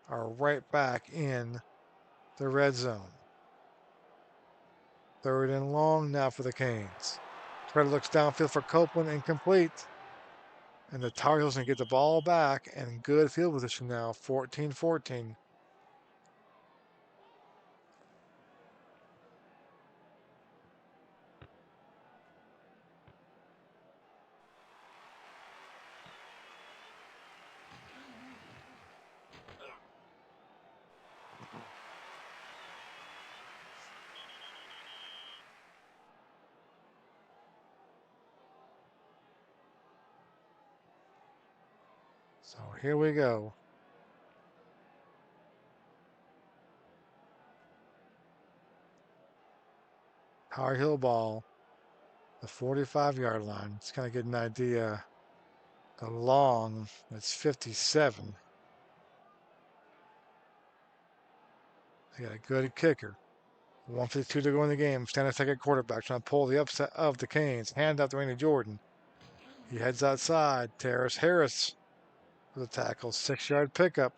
are right back in the red zone. 3rd and long now for the Canes. Crowder looks downfield for Copeland, incomplete. And the Tar Heels can get the ball back and good field position now, 14-14. So here we go. Tar Heel ball, the 45-yard line. Just kind of get an idea. The long, that's 57. They got a good kicker. 152 to go in the game. Standing second quarterback trying to pull the upset of the Canes. Hand out to Randy Jordan. He heads outside. Terrace Harris for the tackle. 6-yard pickup.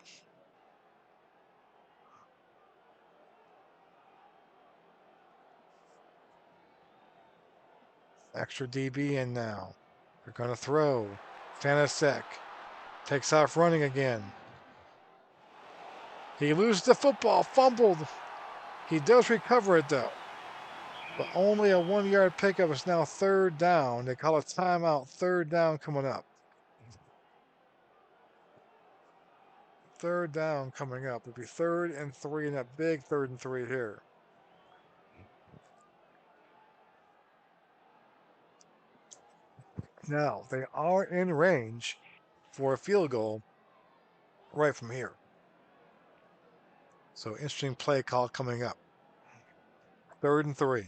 Extra DB in now. They're going to throw. Fanasek takes off running again. He loses the football. Fumbled. He does recover it though. But only a 1-yard pickup. Is now 3rd down. They call a timeout. 3rd down coming up. 3rd down coming up. It'll be 3rd and 3 in that big 3rd and 3 here. Now, they are in range for a field goal right from here. So, interesting play call coming up. 3rd and 3.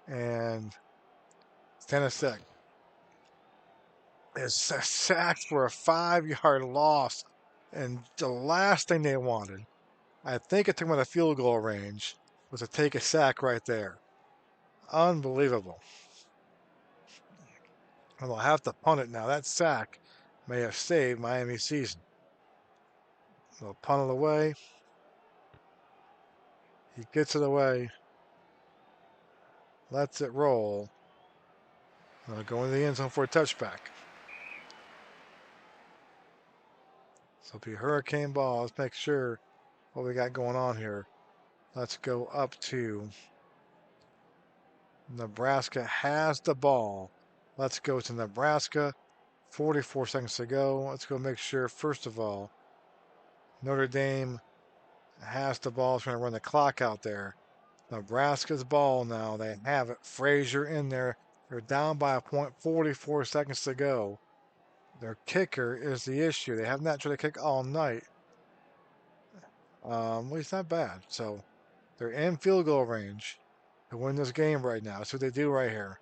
And Stanisic is sacked for a 5-yard loss. And the last thing they wanted, I think it took them out of field goal range, was to take a sack right there. Unbelievable. And they'll have to punt it now. That sack may have saved Miami's season. They'll punt it away. He gets it away. Lets it roll. They'll go into the end zone for a touchback. So it'll be Hurricane ball. Let's make sure what we got going on here. Let's go up to Nebraska has the ball. Let's go to Nebraska. 44 seconds to go. Let's go make sure, first of all, Notre Dame has the ball. Trying to run the clock out there. Nebraska's ball now. They have it. Frazier in there. They're down by a point. 44 seconds to go. Their kicker is the issue. They have not tried to kick all night. Well, it's not bad. So they're in field goal range to win this game right now. That's what they do right here.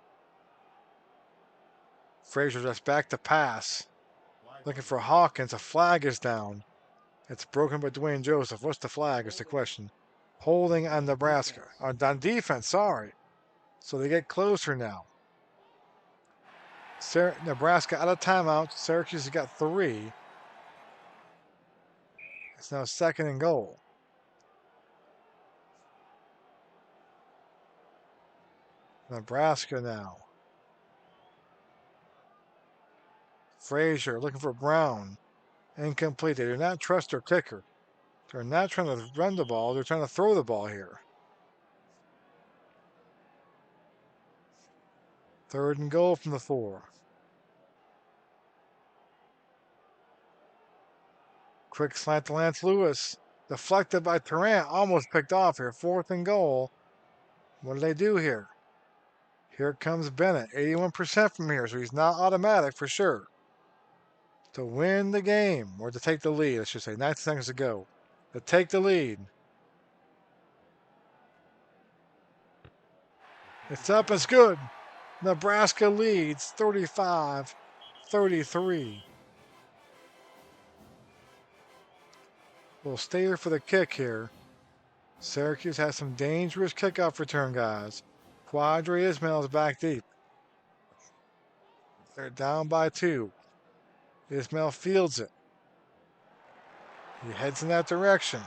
Frazier just back to pass. Looking for Hawkins. A flag is down. It's broken by Dwayne Joseph. What's the flag is the question. Holding on Nebraska. On defense, sorry. So they get closer now. Nebraska out of timeout. Syracuse has got 3. It's now 2nd and goal. Nebraska now. Frazier looking for Brown. Incomplete. They do not trust their kicker. They're not trying to run the ball. They're trying to throw the ball here. 3rd and goal from the 4. Quick slant to Lance Lewis. Deflected by Tarrant. Almost picked off here. 4th and goal. What do they do here? Here comes Bennett. 81% from here, so he's not automatic for sure. to win the game, or to take the lead, I should say. 90 seconds to go. To take the lead. It's up, it's good. Nebraska leads 35-33. We'll stay here for the kick here. Syracuse has some dangerous kickoff return, guys. Quadri Ismail is back deep. They're down by 2. Ismail fields it. He heads in that direction.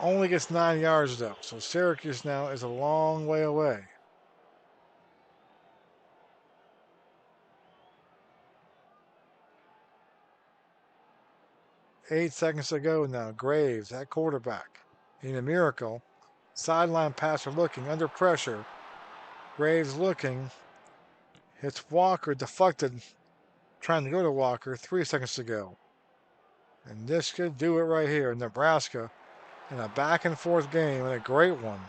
Only gets 9 yards, though. So Syracuse now is a long way away. Eight seconds to go now. Graves at quarterback. In a miracle. Sideline passer looking, under pressure. Graves looking. Hits Walker, deflected. Trying to go to Walker. 3 seconds to go. And this could do it right here. Nebraska in a back and forth game, and a great one.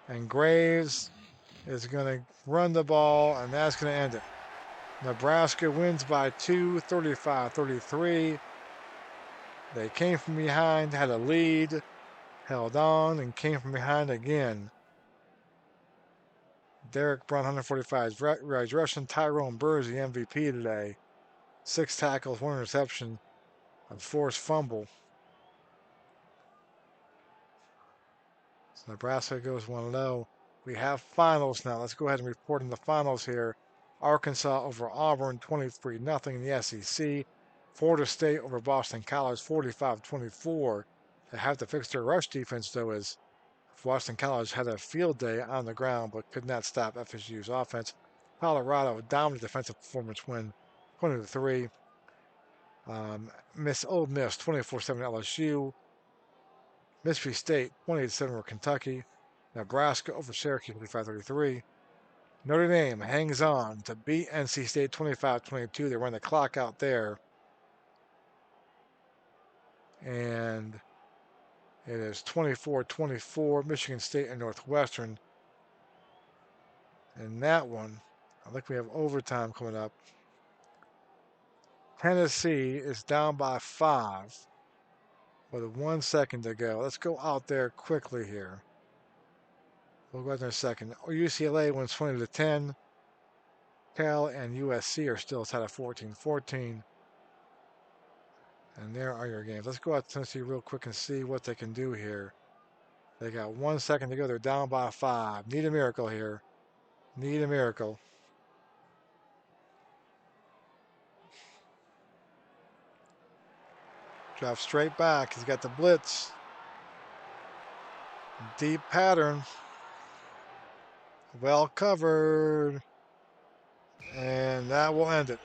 And Graves is going to run the ball, and that's going to end it. Nebraska wins by 2, 35-33. They came from behind, had a lead, held on, and came from behind again. Derek Brown, 145 yards rushing. Tyrone Burrs, the MVP today. 6 tackles, 1 interception, a forced fumble. So Nebraska goes 1-0. We have finals now. Let's go ahead and report in the finals here. Arkansas over Auburn, 23-0 in the SEC. Florida State over Boston College, 45-24. They have to fix their rush defense, though, as Boston College had a field day on the ground but could not stop FSU's offense. Colorado, dominant defensive performance win, 20-3. Ole Miss, 24-7 LSU. Mississippi State, 28-7 over Kentucky. Nebraska over Syracuse, 35-33. Notre Dame hangs on to beat NC State 25-22. They run the clock out there. And it is 24-24, Michigan State and Northwestern. And that one, I think we have overtime coming up. Tennessee is down by 5 with 1 second to go. Let's go out there quickly here. We'll go out there in a second. UCLA wins 20-10. Cal and USC are still tied at 14-14. And there are your games. Let's go out to Tennessee real quick and see what they can do here. They got 1 second to go. They're down by 5. Need a miracle here. Need a miracle. Drop straight back. He's got the blitz. Deep pattern. Well covered. And that will end it.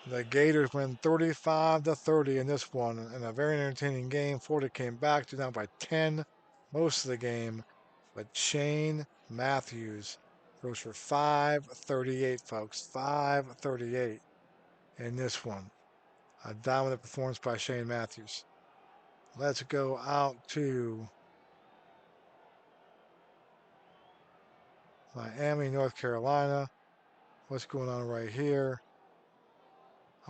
The Gators win 35-30 in this one in a very entertaining game. Florida came back to down by 10 most of the game. But Shane Matthews goes for 538, folks. 538 in this one. A dominant performance by Shane Matthews. Let's go out to Miami, North Carolina. What's going on right here?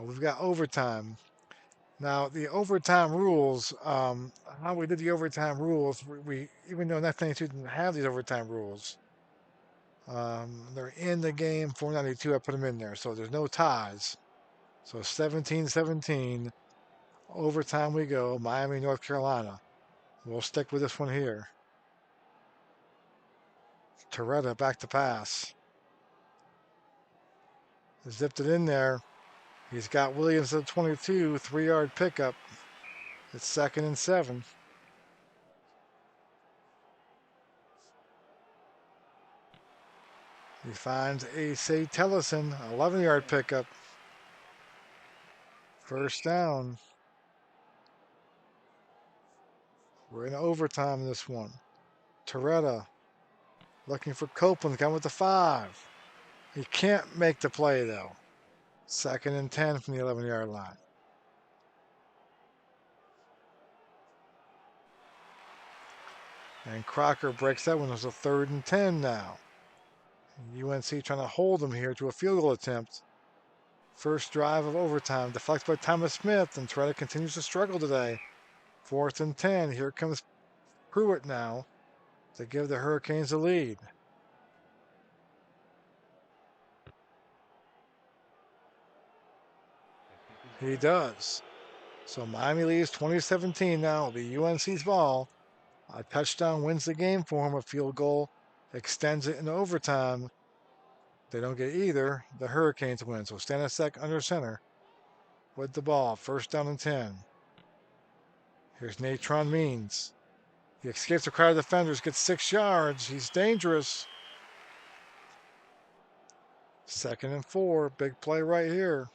We've got overtime. Now, the overtime rules, how we did the overtime rules, we even though 1992 didn't have these overtime rules, they're in the game. 492, I put them in there, so there's no ties. So 17-17, overtime we go, Miami, North Carolina. We'll stick with this one here. Torretta back to pass. Zipped it in there. He's got Williams at 22, 3-yard pickup. It's 2nd and 7. He finds A.C. Tellison, 11-yard pickup. First down. We're in overtime in this one. Torretta looking for Copeland, coming with the 5. He can't make the play, though. 2nd and 10 from the 11-yard line. And Crocker breaks that one. It was a 3rd and 10 now. UNC trying to hold him here to a field goal attempt. First drive of overtime, deflected by Thomas Smith, and Tretter continues to struggle today. 4th and 10. Here comes Pruitt now to give the Hurricanes the lead. He does. So Miami leads 2017 now. It'll be UNC's ball. A touchdown wins the game for him. A field goal extends it into overtime. They don't get either. The Hurricanes win. So Stanisiak under center with the ball. First down and 10. Here's Natron Means. He escapes the crowd of defenders, gets 6 yards. He's dangerous. 2nd and 4. Big play right here.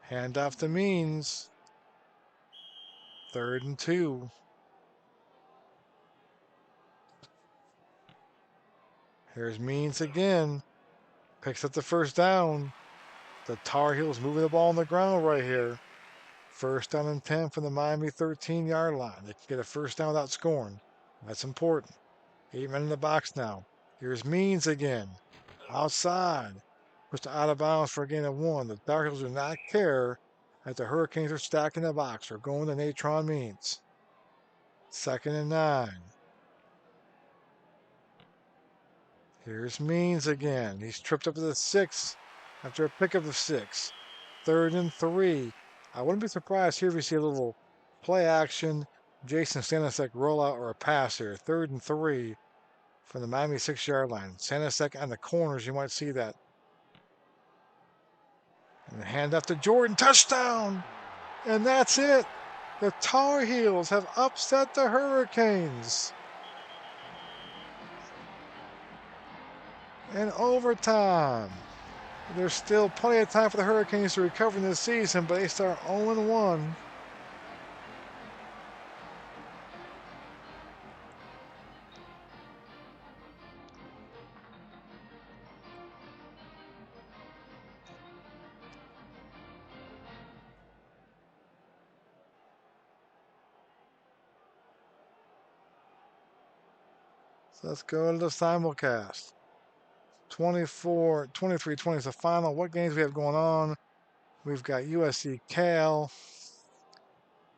Hand off to Means. 3rd and 2. Here's Means again. Picks up the first down. The Tar Heels moving the ball on the ground right here. First down and 10 from the Miami 13-yard line. They can get a first down without scoring. That's important. 8 men in the box now. Here's Means again. Outside. Pushed out of bounds for a gain of 1. The Tar Heels do not care that the Hurricanes are stacking the box. They're going to Natron Means. 2nd and 9. Here's Means again. He's tripped up to the 6 after a pickup of 6. 3rd and 3. I wouldn't be surprised here if we see a little play action, Jason Stanisiak rollout or a pass here. 3rd and 3 from the Miami 6-yard line. Stanisiak on the corners, you might see that. And the hand off to Jordan. Touchdown! And that's it. The Tar Heels have upset the Hurricanes. In overtime. There's still plenty of time for the Hurricanes to recover in this season, but they start 0-1. So let's go to the simulcast. 23-20 is the final. What games we have going on? We've got USC Cal.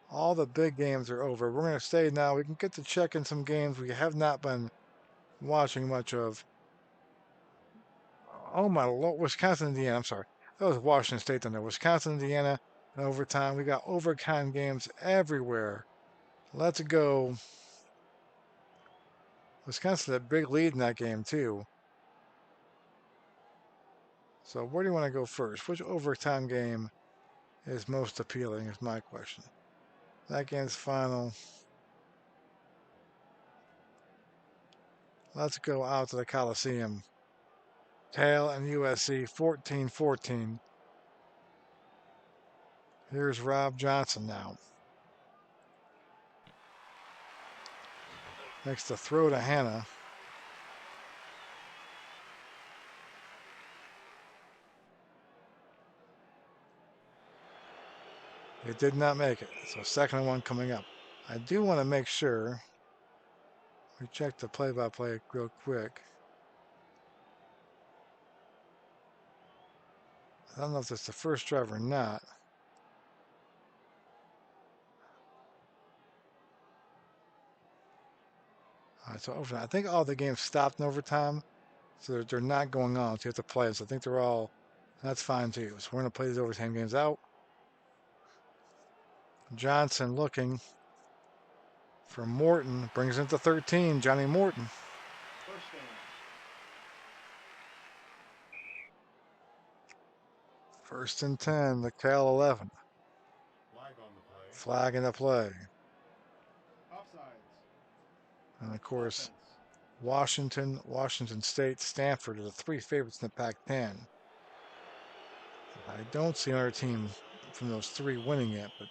All the big games are over. We're going to stay now. We can get to check in some games we have not been watching much of. Oh my Lord, Wisconsin, Indiana. I'm sorry. That was Washington State down there. Wisconsin, Indiana, in overtime. We got overtime games everywhere. Let's go. Wisconsin had a big lead in that game, too. So where do you want to go first? Which overtime game is most appealing is my question. That game's final. Let's go out to the Coliseum. Cal and USC 14-14. Here's Rob Johnson now. Makes the throw to Hannah. It did not make it. So 2nd and 1 coming up. I do want to make sure we check the play-by-play real quick. I don't know if it's the first drive or not. All right, so I think all the games stopped in overtime, so they're not going on. So you have to play them. So I think they're all. That's fine too. So we're going to play these overtime games out. Johnson looking for Morton. Brings it to 13. Johnny Morton. First and 10. The Cal 11. Flag in the play. And of course, Washington State, Stanford are the 3 favorites in the Pac-10. I don't see another team from those 3 winning it, but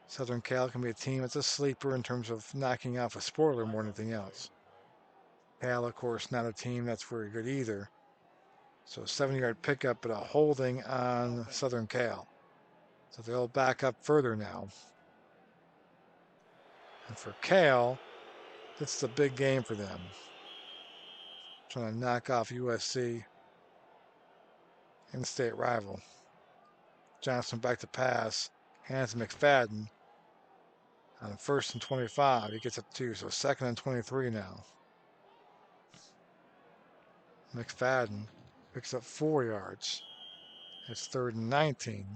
Southern Cal can be a team that's a sleeper in terms of knocking off a spoiler more than anything else. Cal, of course, not a team that's very good either. So 7-yard pickup, but a holding on Southern Cal. So they'll back up further now. And for Cal, this is a big game for them. Trying to knock off USC in-state rival. Johnson back to pass. Hands to McFadden. On 1st and 25, he gets up 2, so 2nd and 23 now. McFadden picks up 4 yards. It's 3rd and 19.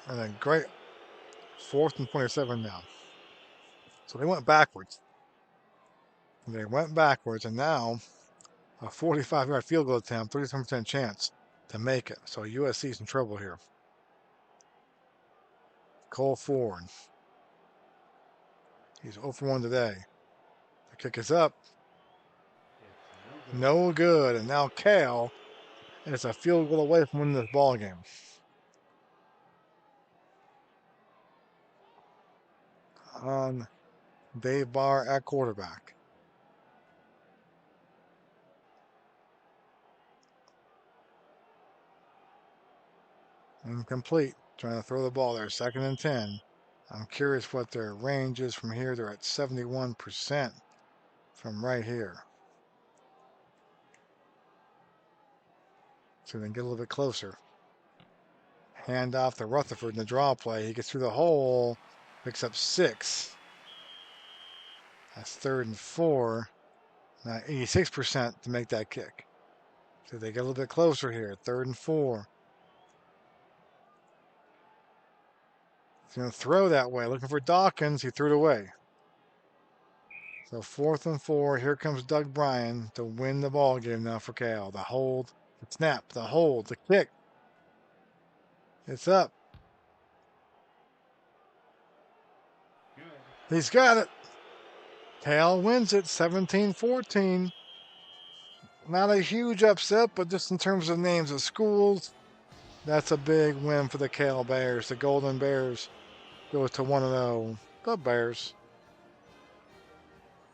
And then great 4th and 27 now. So they went backwards. And now a 45-yard field goal attempt, 37% chance to make it. So USC's in trouble here. Cole Ford. He's 0 for 1 today. The kick is up. No good. And now Cal is a field goal away from winning this ball game. On Dave Barr at quarterback. Incomplete. Trying to throw the ball there. 2nd and 10. I'm curious what their range is from here. They're at 71% from right here. So they can get a little bit closer. Hand off to Rutherford in the draw play. He gets through the hole. Picks up 6. That's 3rd and 4. Now 86% to make that kick. So they get a little bit closer here. 3rd and 4. He's going to throw that way. Looking for Dawkins. He threw it away. So 4th and 4. Here comes Doug Bryan to win the ball game now for Cal. The hold, the snap, the hold, the kick. It's up. Good. He's got it. Cal wins it 17-14. Not a huge upset, but just in terms of names of schools, that's a big win for the Cal Bears. The Golden Bears go to 1-0. The Bears.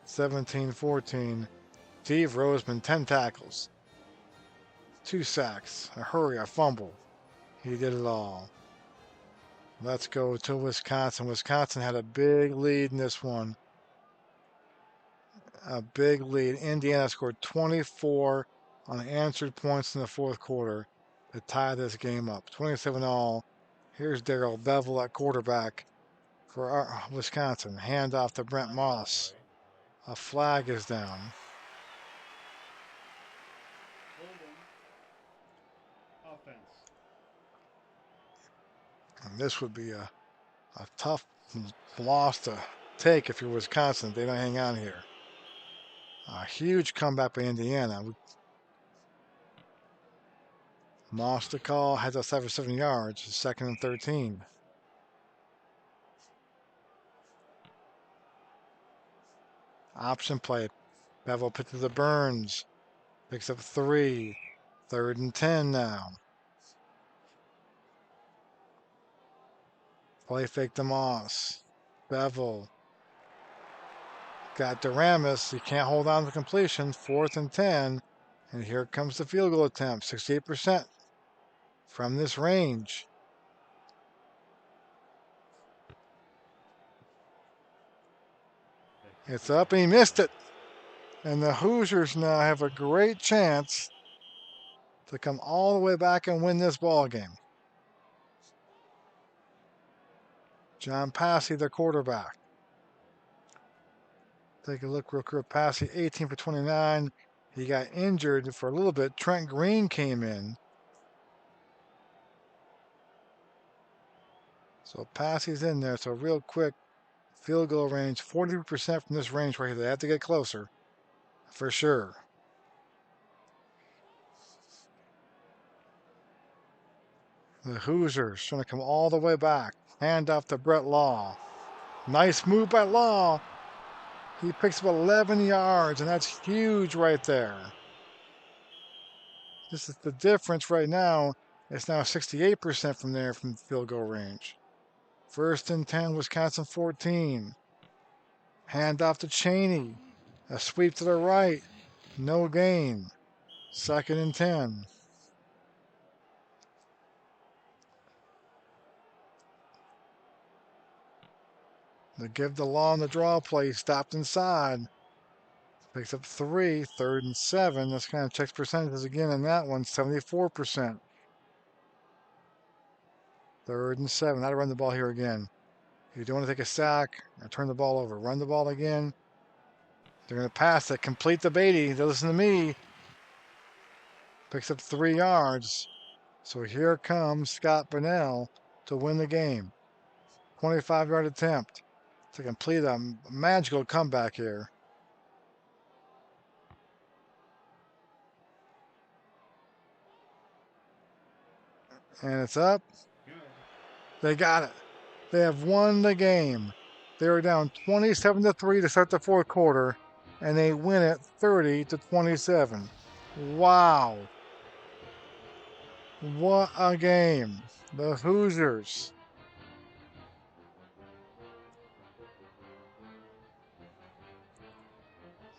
17-14. Steve Roseman, 10 tackles. 2 sacks, a hurry, a fumble. He did it all. Let's go to Wisconsin. Wisconsin had a big lead in this one. A big lead. Indiana scored 24 unanswered points in the 4th quarter to tie this game up. 27-all. Here's Darrell Bevel at quarterback for Wisconsin. Hand off to Brent Moss. A flag is down. Offense. And this would be a tough loss to take if you're Wisconsin. They don't hang on here. A huge comeback by Indiana. Moss to call, has us 7 yards, 2nd and 13. Option play. Bevel pitches to Burns. Picks up 3. 3rd and 10 now. Play fake to Moss. Bevel. Got Daramis. He can't hold on to completion. 4th and 10. And here comes the field goal attempt. 68% from this range. It's up and he missed it. And the Hoosiers now have a great chance to come all the way back and win this ball game. John Passy, their quarterback. Take a look real quick. Passy, 18 for 29. He got injured for a little bit. Trent Green came in. So Passy's in there. So real quick, field goal range, 40% from this range right here. They have to get closer for sure. The Hoosiers trying to come all the way back. Hand off to Brett Law. Nice move by Law. He picks up 11 yards, and that's huge right there. This is the difference right now. It's now 68% from there from field goal range. 1st and 10, Wisconsin 14. Hand off to Chaney. A sweep to the right. No gain. 2nd and 10. They give the law on the draw play. Stopped inside. Picks up 3, 3rd and 7. Let's kind of check percentages again on that one. 74%. 3rd and 7. How to run the ball here again. You don't want to take a sack or turn the ball over. Run the ball again. They're going to pass it. Complete the Beatty. They listen to me. Picks up 3 yards. So here comes Scott Bonnell to win the game. 25-yard attempt to complete a magical comeback here. And it's up. They got it. They have won the game. They were down 27-3 to start the fourth quarter, and they win it 30-27. Wow. What a game. The Hoosiers.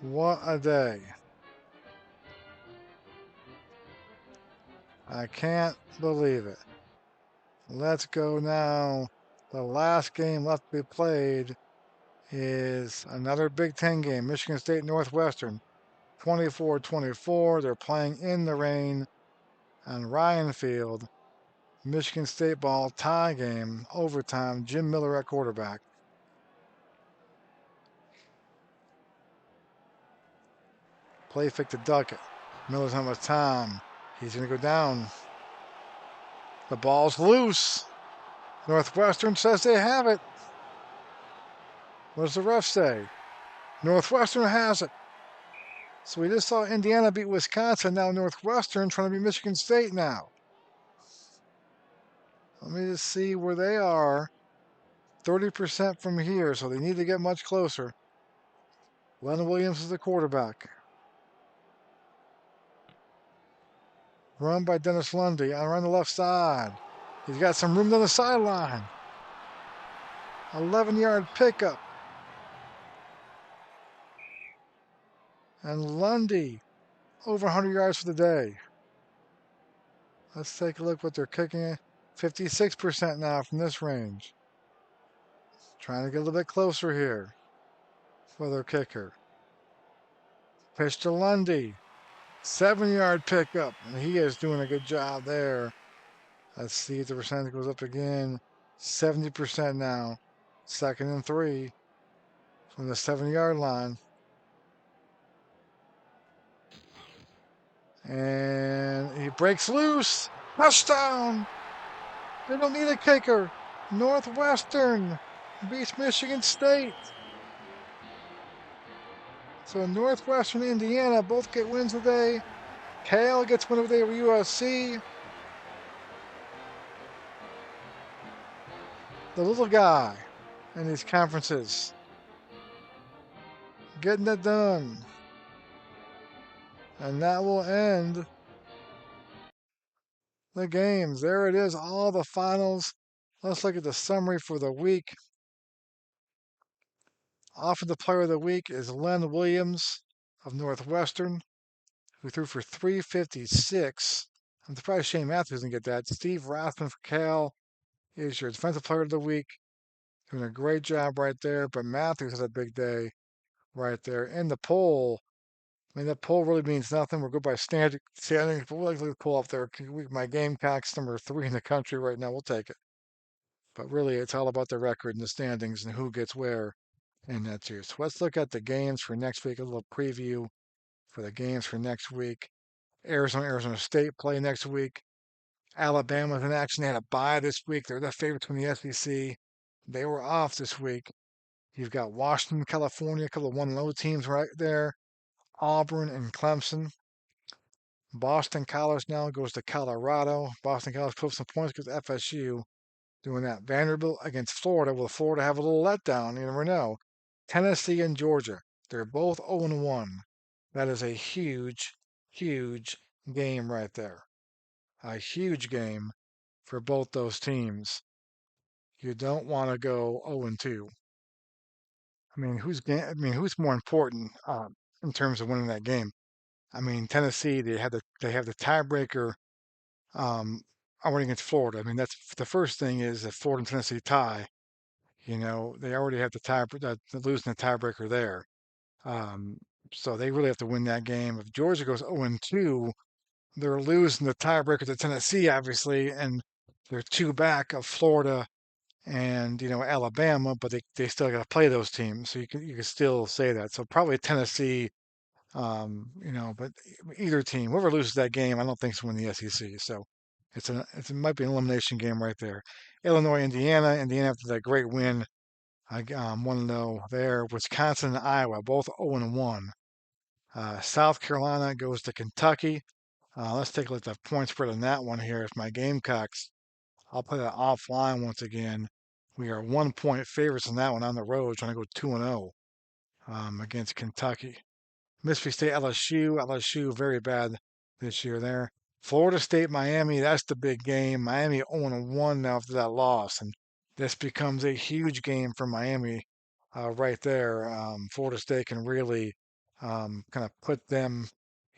What a day. I can't believe it. Let's go now. The last game left to be played is another Big Ten game. Michigan State Northwestern. 24-24. They're playing in the rain on Ryan Field. Michigan State ball tie game, overtime. Jim Miller at quarterback. Play fake to Duckett. Miller's on with time. He's going to go down. The ball's loose. Northwestern says they have it. What does the ref say? Northwestern has it. So we just saw Indiana beat Wisconsin. Now Northwestern trying to beat Michigan State now. Let me just see where they are. 30% from here, so they need to get much closer. Len Williams is the quarterback. Run by Dennis Lundy around the left side. He's got some room on the sideline. 11-yard pickup. And Lundy over 100 yards for the day. Let's take a look what they're kicking at. 56% now from this range. Trying to get a little bit closer here for their kicker. Pitch to Lundy. 7-yard pickup. And he is doing a good job there. Let's see if the percentage goes up again. 70% now. 2nd and 3 from the 7-yard line. And he breaks loose. Touchdown! They don't need a kicker. Northwestern beats Michigan State. So Northwestern and Indiana both get wins today. Cal gets win today over USC. The little guy in these conferences getting it done. And that will end the games. There it is, all the finals. Let's look at the summary for the week. Offensive Player of the Week is Len Williams of Northwestern, who threw for 356. I'm surprised Shane Matthews didn't get that. Steve Rathman for Cal is your Defensive Player of the Week. Doing a great job right there, but Matthews has a big day right there. In the poll, I mean, that poll really means nothing. We're good by standings, but we like to pull up there. My Gamecocks number 3 in the country right now. We'll take it. But really, it's all about the record and the standings and who gets where in that series. So let's look at the games for next week. A little preview for the games for next week. Arizona State play next week. Alabama's in action. They had a bye this week. They're the favorites from the SEC. They were off this week. You've got Washington, California, a couple of 1-0 teams right there. Auburn and Clemson. Boston College now goes to Colorado. Boston College put up some points because FSU doing that. Vanderbilt against Florida. Will Florida have a little letdown? You never know. Tennessee and Georgia. They're both 0-1. That is a huge, huge game right there. A huge game for both those teams. You don't want to go 0-2. I mean, who's more important in terms of winning that game? I mean, Tennessee, they have the tiebreaker already against Florida. I mean, that's the first thing is that Florida and Tennessee tie. They already have the losing the tiebreaker there. Um, so they really have to win that game. If Georgia goes 0-2, they're losing the tiebreaker to Tennessee, obviously, and they're two back of Florida and Alabama, but they still got to play those teams. So you can still say that. So probably Tennessee, but either team, whoever loses that game, I don't think is win the SEC. So it might be an elimination game right there. Illinois, Indiana after that great win, I 1-0 there. Wisconsin and Iowa both 0-1. South Carolina goes to Kentucky. Let's take a look at the point spread on that one here. If my Gamecocks, I'll play that offline once again. We are 1 point favorites in that one on the road, trying to go 2-0 against Kentucky. Mississippi State, LSU very bad this year there. Florida State, Miami, that's the big game. Miami 0-1 now after that loss, and this becomes a huge game for Miami right there. Florida State can really kind of put them,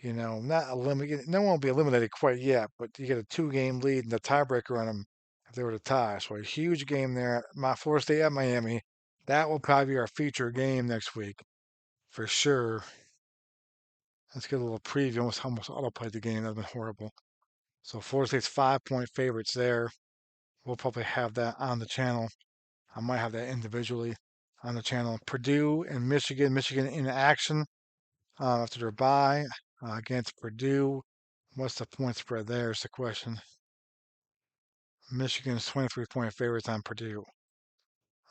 not eliminate. No one will be eliminated quite yet, but you get a two-game lead and the tiebreaker on them if they were to tie. So a huge game there. My Florida State at Miami. That will probably be our feature game next week for sure. Let's get a little preview. Almost autoplayed the game. That'd been horrible. So Florida State's 5 point favorites there. We'll probably have that on the channel. I might have that individually on the channel. Purdue and Michigan. Michigan in action after their bye against Purdue. What's the point spread there is the question. Michigan's 23-point favorites on Purdue.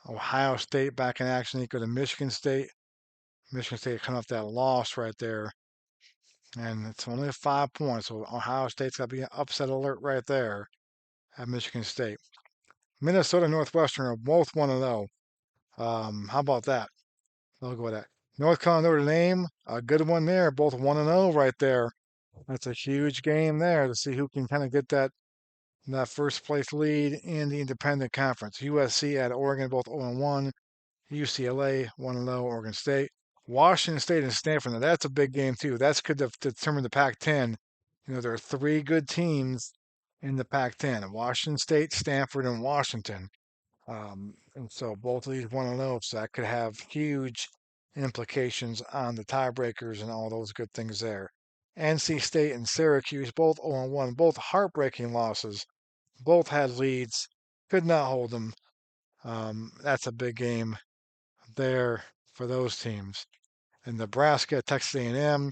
Ohio State back in action equal to Michigan State. Michigan State coming off that loss right there. And it's only 5 points. So Ohio State's got to be an upset alert right there at Michigan State. Minnesota Northwestern are both 1-0. How about that? I'll go with that. North Carolina Notre Dame, a good one there. Both 1-0 right there. That's a huge game there to see who can kind of get that first place lead in the independent conference. USC at Oregon, both 0-1. UCLA 1-0. Oregon State. Washington State and Stanford. Now that's a big game too. That's could determine the Pac-10. There are three good teams in the Pac-10: Washington State, Stanford, and Washington. And so both of these 1-0, so that could have huge implications on the tiebreakers and all those good things there. NC State and Syracuse, both 0-1, both heartbreaking losses. Both had leads, could not hold them. That's a big game there for those teams. And Nebraska, Texas A&M,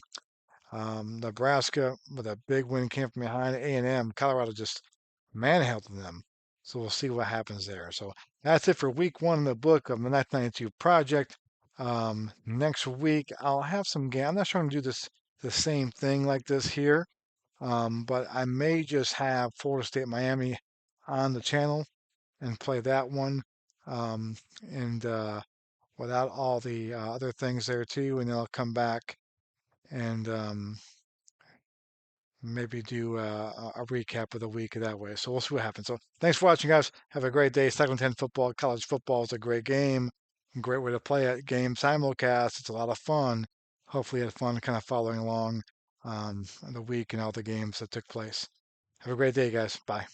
Nebraska with a big win came from behind. A&M, Colorado just manhandled them. So we'll see what happens there. So that's it for week one in the book of the 1992 project. Next week I'll have some game. I'm not sure I'm gonna do the same thing like this here, but I may just have Florida State Miami on the channel and play that one, and without all the other things there too, and then I'll come back and maybe do a recap of the week that way. So we'll see what happens. So thanks for watching, guys. Have a great day. Second 10 football, college football is a great game. Great way to play it. Game simulcast. It's a lot of fun. Hopefully, you had fun kind of following along the week and all the games that took place. Have a great day, guys. Bye.